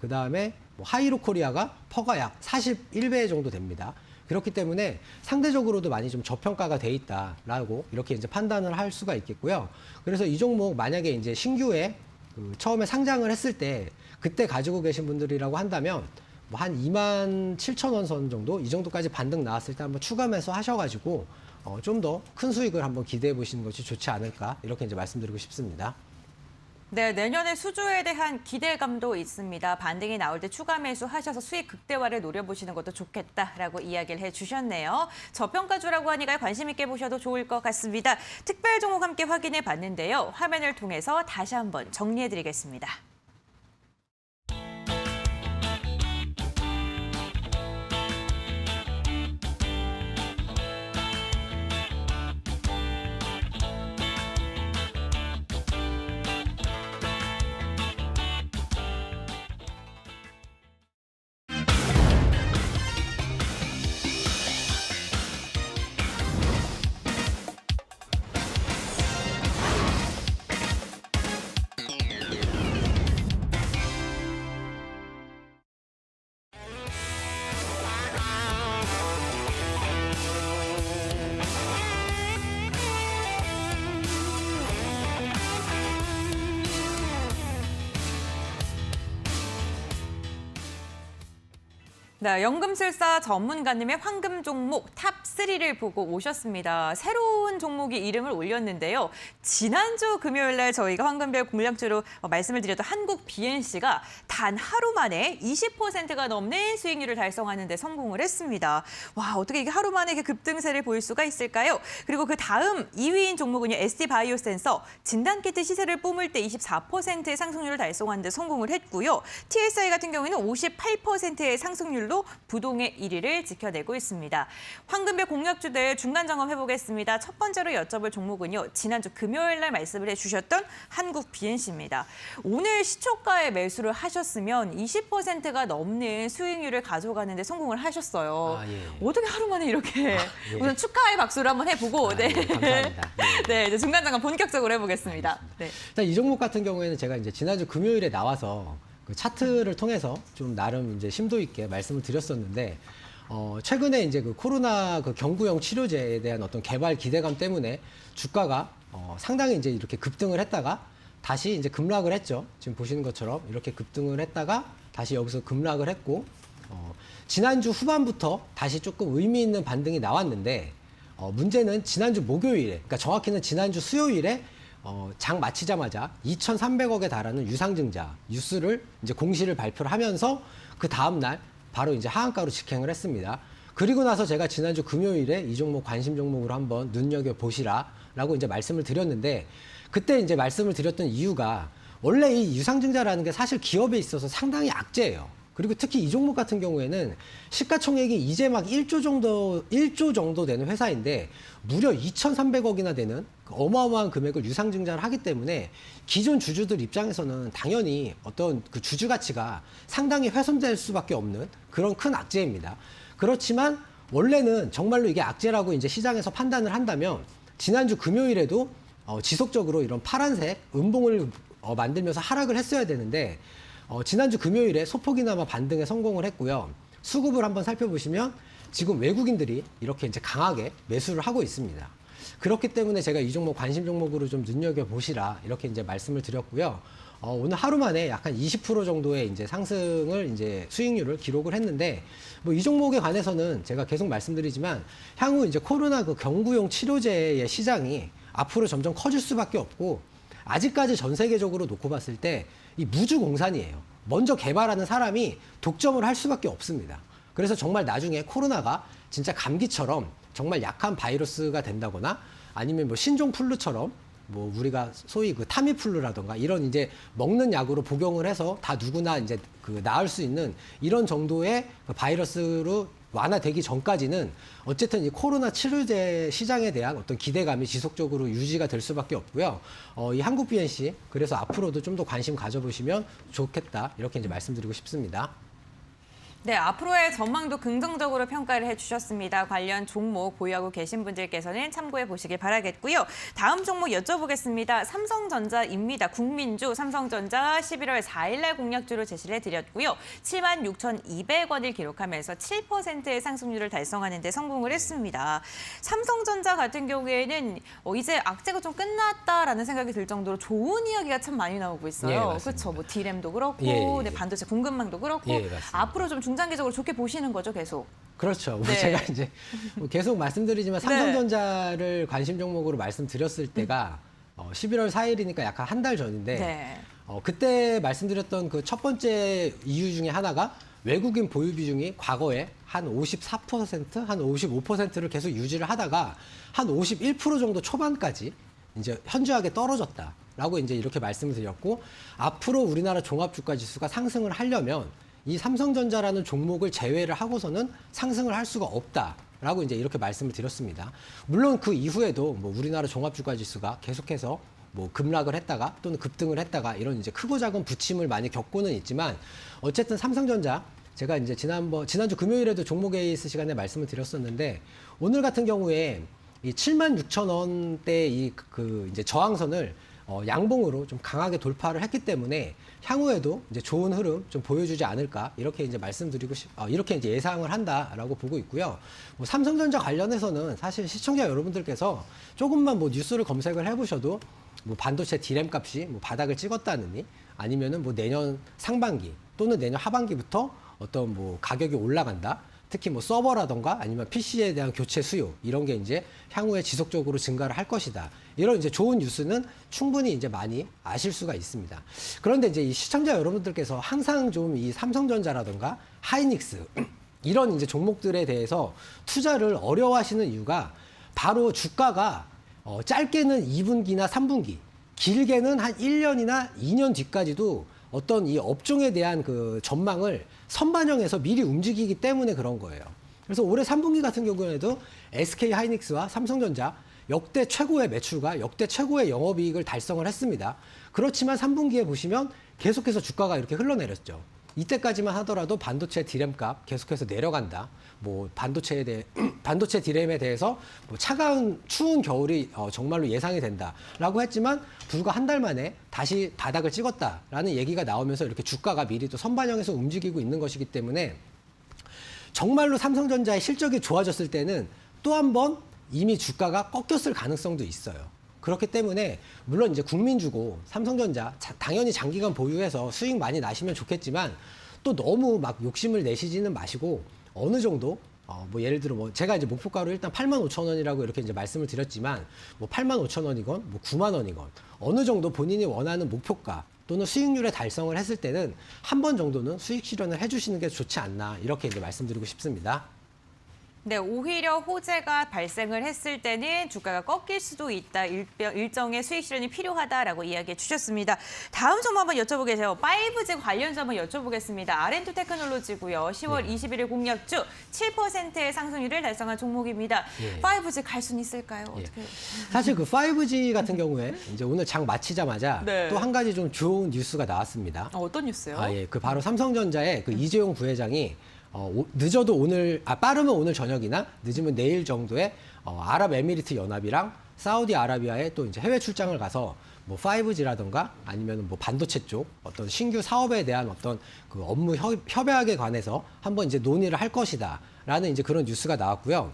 B: 그 다음에 뭐 하이로 코리아가 퍼가 약 41배 정도 됩니다. 그렇기 때문에 상대적으로도 많이 좀 저평가가 돼 있다라고 이렇게 이제 판단을 할 수가 있겠고요. 그래서 이 종목 만약에 이제 신규에 그 처음에 상장을 했을 때 그때 가지고 계신 분들이라고 한다면 뭐 한 27,000원 선 정도 이 정도까지 반등 나왔을 때 한번 추가 매수 하셔가지고 좀 더 큰 수익을 한번 기대해 보시는 것이 좋지 않을까 이렇게 이제 말씀드리고 싶습니다.
A: 네, 내년에 수주에 대한 기대감도 있습니다. 반등이 나올 때 추가 매수하셔서 수익 극대화를 노려보시는 것도 좋겠다라고 이야기를 해주셨네요. 저평가주라고 하니까 관심 있게 보셔도 좋을 것 같습니다. 특별 종목 함께 확인해 봤는데요. 화면을 통해서 다시 한번 정리해드리겠습니다. 네, 연금술사 전문가님의 황금 종목 탑3를 보고 오셨습니다. 새로운 종목이 이름을 올렸는데요. 지난주 금요일 날 저희가 황금별 공략주로 말씀을 드렸던 한국 BNC가 단 하루 만에 20%가 넘는 수익률을 달성하는 데 성공을 했습니다. 와, 어떻게 이게 하루 만에 이렇게 급등세를 보일 수가 있을까요? 그리고 그 다음 2위인 종목은요. SD바이오센서 진단키트 시세를 뿜을 때 24%의 상승률을 달성하는 데 성공을 했고요. TSI 같은 경우에는 58%의 상승률로 부동의 1위를 지켜내고 있습니다. 황금별 공략주들 중간 점검 해보겠습니다. 첫 번째로 여쭤볼 종목은요. 지난주 금요일 날 말씀을 해주셨던 한국 BNC입니다. 오늘 시초가에 매수를 하셨으면 20%가 넘는 수익률을 가져가는 데 성공을 하셨어요.
B: 예.
A: 어떻게 하루 만에 이렇게
B: 예.
A: 우선 축하의 박수를 한번 해보고
B: 예, 감사합니다.
A: 네, 이제 중간 점검 본격적으로 해보겠습니다. 네.
B: 일단 이 종목 같은 경우에는 제가 이제 지난주 금요일에 나와서 그 차트를 통해서 좀 나름 이제 심도 있게 말씀을 드렸었는데, 최근에 이제 그 코로나 그 경구용 치료제에 대한 어떤 개발 기대감 때문에 주가가 상당히 이제 이렇게 급등을 했다가 다시 이제 급락을 했죠. 지금 보시는 것처럼 이렇게 급등을 했다가 다시 여기서 급락을 했고, 지난주 후반부터 다시 조금 의미 있는 반등이 나왔는데, 문제는 지난주 목요일에, 그러니까 정확히는 지난주 수요일에 장 마치자마자 2,300억에 달하는 유상증자 뉴스를 이제 공시를 발표를 하면서 그 다음 날 바로 이제 하한가로 직행을 했습니다. 그리고 나서 제가 지난주 금요일에 이 종목 관심 종목으로 한번 눈여겨 보시라라고 이제 말씀을 드렸는데, 그때 이제 말씀을 드렸던 이유가 원래 이 유상증자라는 게 사실 기업에 있어서 상당히 악재예요. 그리고 특히 이 종목 같은 경우에는 시가총액이 이제 막 1조 정도 되는 회사인데 무려 2,300억이나 되는 그 어마어마한 금액을 유상증자를 하기 때문에 기존 주주들 입장에서는 당연히 어떤 그 주주 가치가 상당히 훼손될 수밖에 없는 그런 큰 악재입니다. 그렇지만 원래는 정말로 이게 악재라고 이제 시장에서 판단을 한다면 지난주 금요일에도 지속적으로 이런 파란색 음봉을 만들면서 하락을 했어야 되는데, 지난주 금요일에 소폭이나마 반등에 성공을 했고요. 수급을 한번 살펴보시면 지금 외국인들이 이렇게 이제 강하게 매수를 하고 있습니다. 그렇기 때문에 제가 이 종목 관심 종목으로 좀 눈여겨보시라 이렇게 이제 말씀을 드렸고요. 오늘 하루 만에 약간 20% 정도의 이제 상승을 이제 수익률을 기록을 했는데, 뭐 이 종목에 관해서는 제가 계속 말씀드리지만 향후 이제 코로나 그 경구용 치료제의 시장이 앞으로 점점 커질 수밖에 없고, 아직까지 전 세계적으로 놓고 봤을 때 이 무주공산이에요. 먼저 개발하는 사람이 독점을 할 수밖에 없습니다. 그래서 정말 나중에 코로나가 진짜 감기처럼 정말 약한 바이러스가 된다거나 아니면 뭐 신종플루처럼 뭐 우리가 소위 그 타미플루라던가 이런 이제 먹는 약으로 복용을 해서 다 누구나 이제 그 나을 수 있는 이런 정도의 그 바이러스로 완화되기 전까지는 어쨌든 이 코로나 치료제 시장에 대한 어떤 기대감이 지속적으로 유지가 될 수밖에 없고요. 이 한국 BNC 그래서 앞으로도 좀 더 관심 가져보시면 좋겠다 이렇게 이제 말씀드리고 싶습니다.
A: 네, 앞으로의 전망도 긍정적으로 평가를 해주셨습니다. 관련 종목 보유하고 계신 분들께서는 참고해 보시길 바라겠고요. 다음 종목 여쭤보겠습니다. 삼성전자입니다. 국민주 삼성전자 11월 4일 날 공략주로 제시를 해드렸고요. 76,200원을 기록하면서 7%의 상승률을 달성하는 데 성공을 했습니다. 삼성전자 같은 경우에는 이제 악재가 좀 끝났다라는 생각이 들 정도로 좋은 이야기가 참 많이 나오고 있어요.
B: 예,
A: 그렇죠. 뭐 D램도 그렇고
B: 예.
A: 네, 반도체 공급망도 그렇고
B: 예, 맞습니다.
A: 앞으로 좀 중장기적으로 좋게 보시는 거죠, 계속.
B: 그렇죠. 뭐
A: 네.
B: 제가 이제 뭐 계속 말씀드리지만 삼성전자를 관심 종목으로 말씀드렸을 때가 11월 4일이니까 약간 한 달 전인데
A: 네.
B: 그때 말씀드렸던 그 첫 번째 이유 중에 하나가 외국인 보유 비중이 과거에 한 54%, 한 55%를 계속 유지를 하다가 한 51% 정도 초반까지 이제 현저하게 떨어졌다라고 이제 이렇게 말씀을 드렸고, 앞으로 우리나라 종합주가 지수가 상승을 하려면 이 삼성전자라는 종목을 제외를 하고서는 상승을 할 수가 없다라고 이제 이렇게 말씀을 드렸습니다. 물론 그 이후에도 뭐 우리나라 종합주가지수가 계속해서 뭐 급락을 했다가 또는 급등을 했다가 이런 이제 크고 작은 부침을 많이 겪고는 있지만, 어쨌든 삼성전자 제가 이제 지난주 금요일에도 종목 에이스 시간에 말씀을 드렸었는데, 오늘 같은 경우에 이 76,000원대 이 그 이제 저항선을 양봉으로 좀 강하게 돌파를 했기 때문에 향후에도 이제 좋은 흐름 좀 보여주지 않을까 이렇게 이제 이렇게 이제 예상을 한다라고 보고 있고요. 뭐 삼성전자 관련해서는 사실 시청자 여러분들께서 조금만 뭐 뉴스를 검색을 해보셔도 뭐 반도체 D램 값이 뭐 바닥을 찍었다느니 아니면은 뭐 내년 상반기 또는 내년 하반기부터 어떤 뭐 가격이 올라간다. 특히 뭐 서버라던가 아니면 PC에 대한 교체 수요 이런 게 이제 향후에 지속적으로 증가를 할 것이다. 이런 이제 좋은 뉴스는 충분히 이제 많이 아실 수가 있습니다. 그런데 이제 이 시청자 여러분들께서 항상 좀 이 삼성전자라던가 하이닉스 이런 이제 종목들에 대해서 투자를 어려워하시는 이유가 바로 주가가 짧게는 2분기나 3분기, 길게는 한 1년이나 2년 뒤까지도 어떤 이 업종에 대한 그 전망을 선반영해서 미리 움직이기 때문에 그런 거예요. 그래서 올해 3분기 같은 경우에도 SK 하이닉스와 삼성전자 역대 최고의 매출과 역대 최고의 영업이익을 달성을 했습니다. 그렇지만 3분기에 보시면 계속해서 주가가 이렇게 흘러내렸죠. 이때까지만 하더라도 반도체 디램값 계속해서 내려간다. 뭐 반도체 디램에 대해서 뭐 추운 겨울이 정말로 예상이 된다라고 했지만 불과 한 달 만에 다시 바닥을 찍었다라는 얘기가 나오면서 이렇게 주가가 미리 또 선반영해서 움직이고 있는 것이기 때문에 정말로 삼성전자의 실적이 좋아졌을 때는 또 한 번 이미 주가가 꺾였을 가능성도 있어요. 그렇기 때문에 물론 이제 국민주고 삼성전자 당연히 장기간 보유해서 수익 많이 나시면 좋겠지만 또 너무 막 욕심을 내시지는 마시고 어느 정도 뭐 예를 들어 뭐 제가 이제 목표가로 일단 85,000원이라고 이렇게 이제 말씀을 드렸지만 뭐 85,000원이건 뭐 90,000원이건 어느 정도 본인이 원하는 목표가 또는 수익률에 달성을 했을 때는 한 번 정도는 수익 실현을 해주시는 게 좋지 않나 이렇게 이제 말씀드리고 싶습니다.
A: 네, 오히려 호재가 발생을 했을 때는 주가가 꺾일 수도 있다. 일정의 수익 실현이 필요하다라고 이야기해 주셨습니다. 다음 점 한번 여쭤보겠어요. 5G 관련주 한번 여쭤보겠습니다. 아렌투 테크놀로지고요. 10월 21일 공략 주 7%의 상승률을 달성한 종목입니다. 5G 갈 수는 있을까요? 어떻게?
B: 사실 그 5G 같은 경우에 이제 오늘 장 마치자마자
A: 네.
B: 또 한 가지 좀 좋은 뉴스가 나왔습니다.
A: 어떤 뉴스요?
B: 그 바로 삼성전자의 그 이재용 부회장이 늦어도 오늘, 빠르면 오늘 저녁이나 늦으면 내일 정도에 아랍에미리트 연합이랑 사우디아라비아에 또 이제 해외 출장을 가서 뭐 5G라던가 아니면 뭐 반도체 쪽 어떤 신규 사업에 대한 어떤 그 업무 협약에 관해서 한번 이제 논의를 할 것이다라는 이제 그런 뉴스가 나왔고요.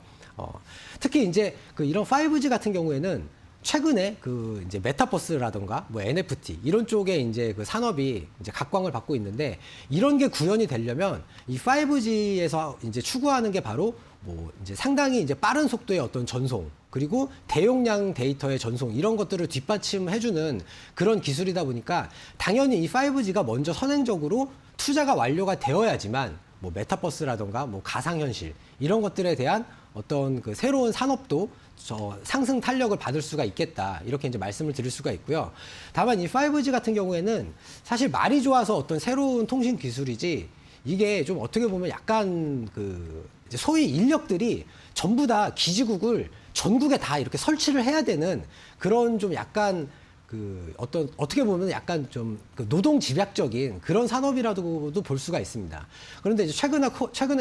B: 특히 이제 그 이런 5G 같은 경우에는 최근에 그 이제 메타버스라던가 뭐 NFT 이런 쪽에 이제 그 산업이 이제 각광을 받고 있는데 이런 게 구현이 되려면 이 5G에서 이제 추구하는 게 바로 뭐 이제 상당히 이제 빠른 속도의 어떤 전송 그리고 대용량 데이터의 전송 이런 것들을 뒷받침해주는 그런 기술이다 보니까 당연히 이 5G가 먼저 선행적으로 투자가 완료가 되어야지만 뭐 메타버스라던가 뭐 가상현실 이런 것들에 대한 어떤 그 새로운 산업도 상승 탄력을 받을 수가 있겠다 이렇게 이제 말씀을 드릴 수가 있고요. 다만 이 5G 같은 경우에는 사실 말이 좋아서 어떤 새로운 통신 기술이지 이게 좀 어떻게 보면 약간 그 이제 소위 인력들이 전부 다 기지국을 전국에 다 이렇게 설치를 해야 되는 그런 좀 약간 그 어떻게 보면 약간 좀 그 노동 집약적인 그런 산업이라고도 볼 수가 있습니다. 그런데 이제 최근에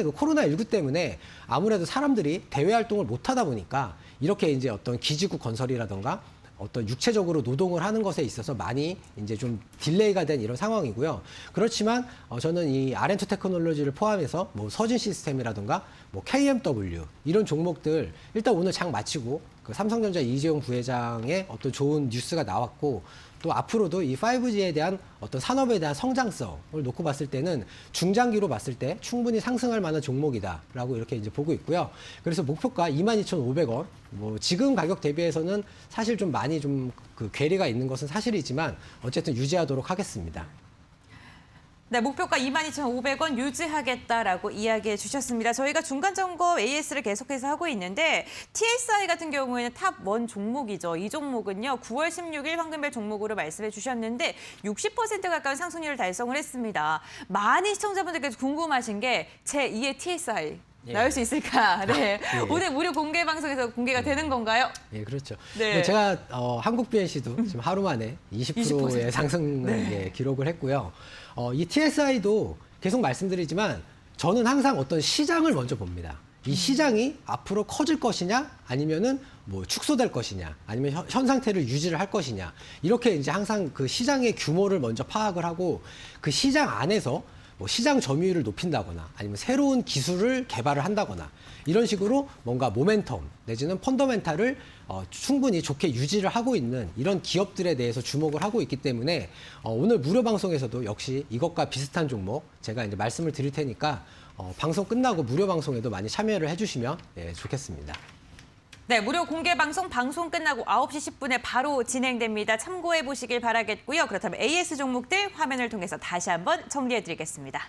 B: 그 코로나19 때문에 아무래도 사람들이 대외 활동을 못 하다 보니까 이렇게 이제 어떤 기지국 건설이라던가 어떤 육체적으로 노동을 하는 것에 있어서 많이 이제 좀 딜레이가 된 이런 상황이고요. 그렇지만 저는 이 아렌투 테크놀로지를 포함해서 뭐 서진 시스템이라든가 뭐 KMW 이런 종목들 일단 오늘 장 마치고 그 삼성전자 이재용 부회장의 어떤 좋은 뉴스가 나왔고 또 앞으로도 이 5G에 대한 어떤 산업에 대한 성장성을 놓고 봤을 때는 중장기로 봤을 때 충분히 상승할 만한 종목이다라고 이렇게 이제 보고 있고요. 그래서 목표가 22,500원. 뭐 지금 가격 대비해서는 사실 좀 많이 좀 그 괴리가 있는 것은 사실이지만 어쨌든 유지하도록 하겠습니다.
A: 네, 목표가 22,500원 유지하겠다라고 이야기해 주셨습니다. 저희가 중간 점검 AS를 계속해서 하고 있는데 TSI 같은 경우에는 탑 1 종목이죠. 이 종목은요. 9월 16일 황금별 종목으로 말씀해 주셨는데 60% 가까운 상승률을 달성을 했습니다. 많은 시청자분들께서 궁금하신 게 제2의 TSI. 나올 수 있을까? 네. 오늘 무료 공개 방송에서 공개가 되는 건가요?
B: 예, 그렇죠.
A: 네.
B: 제가 한국 BNC도 지금 하루 만에 20%의 상승을 기록을 했고요. 이 TSI도 계속 말씀드리지만 저는 항상 어떤 시장을 먼저 봅니다. 이 시장이 앞으로 커질 것이냐, 아니면은 뭐 축소될 것이냐, 아니면 현 상태를 유지를 할 것이냐, 이렇게 이제 항상 그 시장의 규모를 먼저 파악을 하고 그 시장 안에서 뭐 시장 점유율을 높인다거나 아니면 새로운 기술을 개발을 한다거나 이런 식으로 뭔가 모멘텀 내지는 펀더멘탈을 충분히 좋게 유지를 하고 있는 이런 기업들에 대해서 주목을 하고 있기 때문에 오늘 무료 방송에서도 역시 이것과 비슷한 종목 제가 이제 말씀을 드릴 테니까 방송 끝나고 무료 방송에도 많이 참여를 해주시면 좋겠습니다.
A: 네, 무료 공개 방송 끝나고 9시 10분에 바로 진행됩니다. 참고해 보시길 바라겠고요. 그렇다면 AS 종목들 화면을 통해서 다시 한번 정리해 드리겠습니다.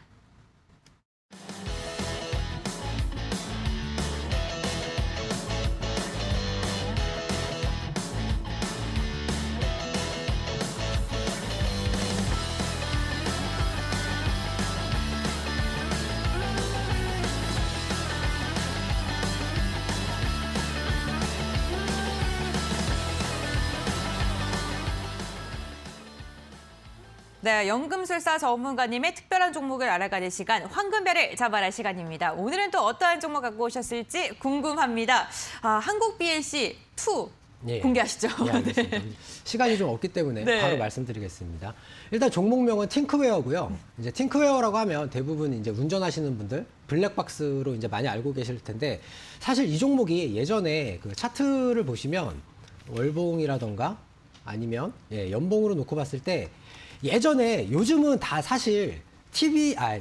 A: 네, 연금술사 전문가님의 특별한 종목을 알아가는 시간, 황금별을 잡아라 시간입니다. 오늘은 또 어떠한 종목 갖고 오셨을지 궁금합니다. 한국 BLC 2
B: 예.
A: 공개하시죠.
B: 예, 알겠습니다.
A: 네.
B: 시간이 좀 없기 때문에
A: 네.
B: 바로 말씀드리겠습니다. 일단 종목명은 팅크웨어고요. 이제 팅크웨어라고 하면 대부분 이제 운전하시는 분들 블랙박스로 이제 많이 알고 계실 텐데 사실 이 종목이 예전에 그 차트를 보시면 월봉이라던가 아니면 연봉으로 놓고 봤을 때 예전에 요즘은 다 사실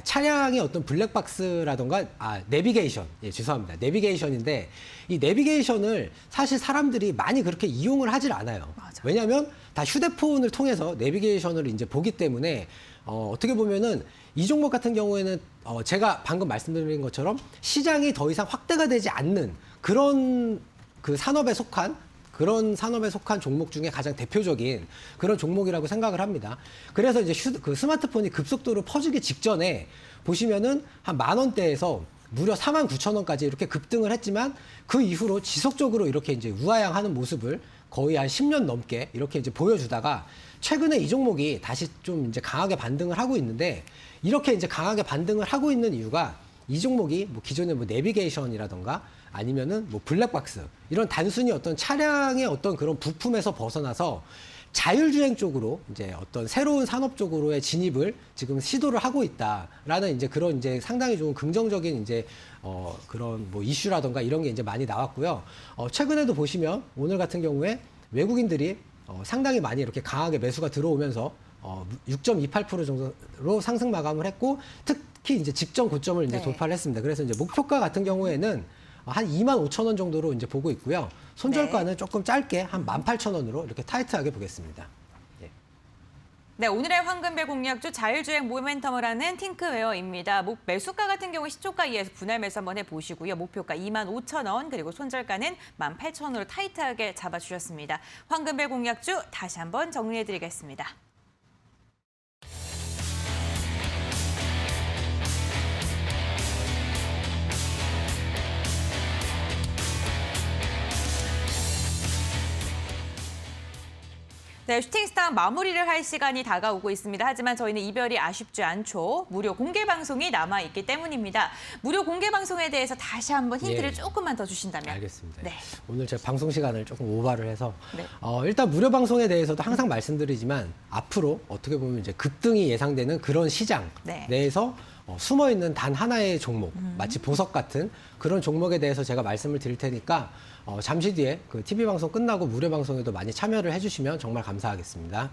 B: 차량의 어떤 블랙박스라던가, 내비게이션. 죄송합니다. 내비게이션인데, 이 내비게이션을 사실 사람들이 많이 그렇게 이용을 하질 않아요.
A: 맞아.
B: 왜냐하면 다 휴대폰을 통해서 내비게이션을 이제 보기 때문에, 어떻게 보면은 이 종목 같은 경우에는, 제가 방금 말씀드린 것처럼 시장이 더 이상 확대가 되지 않는 그런 그 산업에 속한 종목 중에 가장 대표적인 그런 종목이라고 생각을 합니다. 그래서 이제 그 스마트폰이 급속도로 퍼지기 직전에 보시면은 한 10,000원대에서 무려 49,000원까지 이렇게 급등을 했지만 그 이후로 지속적으로 이렇게 이제 우하향하는 모습을 거의 한 10년 넘게 이렇게 이제 보여주다가 최근에 이 종목이 다시 좀 이제 강하게 반등을 하고 있는데 이렇게 이제 강하게 반등을 하고 있는 이유가 이 종목이 뭐 기존의 뭐 내비게이션이라던가 아니면은 뭐 블랙박스 이런 단순히 어떤 차량의 어떤 그런 부품에서 벗어나서 자율주행 쪽으로 이제 어떤 새로운 산업 쪽으로의 진입을 지금 시도를 하고 있다라는 이제 그런 이제 상당히 좀 긍정적인 이제 그런 뭐 이슈라던가 이런 게 이제 많이 나왔고요. 최근에도 보시면 오늘 같은 경우에 외국인들이 상당히 많이 이렇게 강하게 매수가 들어오면서 6.28% 정도로 상승 마감을 했고 특히 이제 직전 고점을 이제
A: 네.
B: 돌파를 했습니다. 그래서 이제 목표가 같은 경우에는 한 25,000원 정도로 이제 보고 있고요. 손절가는 조금 짧게 한 18,000원으로 이렇게 타이트하게 보겠습니다. 예.
A: 네, 오늘의 황금별 공략주 자율주행 모멘텀을 하는 팅크웨어입니다. 매수가 같은 경우 시초가 이하에서 분할 매수 한번 해보시고요. 목표가 25,000원 그리고 손절가는 18,000원으로 타이트하게 잡아주셨습니다. 황금별 공략주 다시 한번 정리해드리겠습니다. 네, 슈팅스타 마무리를 할 시간이 다가오고 있습니다. 하지만 저희는 이별이 아쉽지 않죠. 무료 공개 방송이 남아있기 때문입니다. 무료 공개 방송에 대해서 다시 한번 힌트를 조금만 더 주신다면.
B: 알겠습니다.
A: 네.
B: 오늘 제가 방송 시간을 조금 오버를 해서
A: 네.
B: 일단 무료 방송에 대해서도 항상 말씀드리지만 앞으로 어떻게 보면 이제 급등이 예상되는 그런 시장
A: 네.
B: 내에서 숨어 있는 단 하나의 종목, 마치 보석 같은 그런 종목에 대해서 제가 말씀을 드릴 테니까 잠시 뒤에 그 TV 방송 끝나고 무료 방송에도 많이 참여를 해주시면 정말 감사하겠습니다.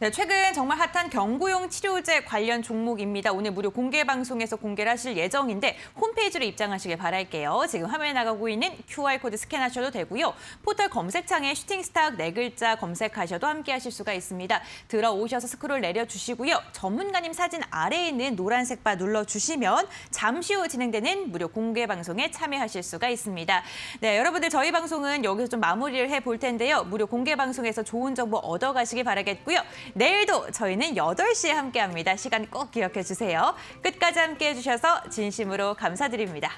A: 네, 최근 정말 핫한 경구용 치료제 관련 종목입니다. 오늘 무료 공개 방송에서 공개를 하실 예정인데 홈페이지로 입장하시길 바랄게요. 지금 화면에 나가고 있는 QR코드 스캔하셔도 되고요. 포털 검색창에 슈팅스타 4글자 검색하셔도 함께 하실 수가 있습니다. 들어오셔서 스크롤 내려주시고요. 전문가님 사진 아래에 있는 노란색 바 눌러주시면 잠시 후 진행되는 무료 공개 방송에 참여하실 수가 있습니다. 네, 여러분들 저희 방송은 여기서 좀 마무리를 해볼 텐데요. 무료 공개 방송에서 좋은 정보 얻어가시길 바라겠고요. 내일도 저희는 8시에 함께합니다. 시간 꼭 기억해 주세요. 끝까지 함께해 주셔서 진심으로 감사드립니다.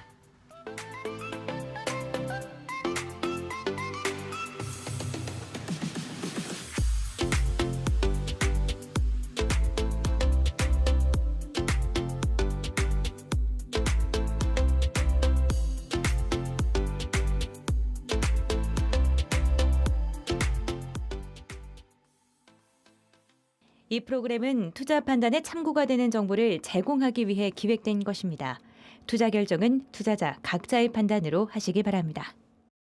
C: 이 프로그램은 투자 판단에 참고가 되는 정보를 제공하기 위해 기획된 것입니다. 투자 결정은 투자자 각자의 판단으로 하시기 바랍니다.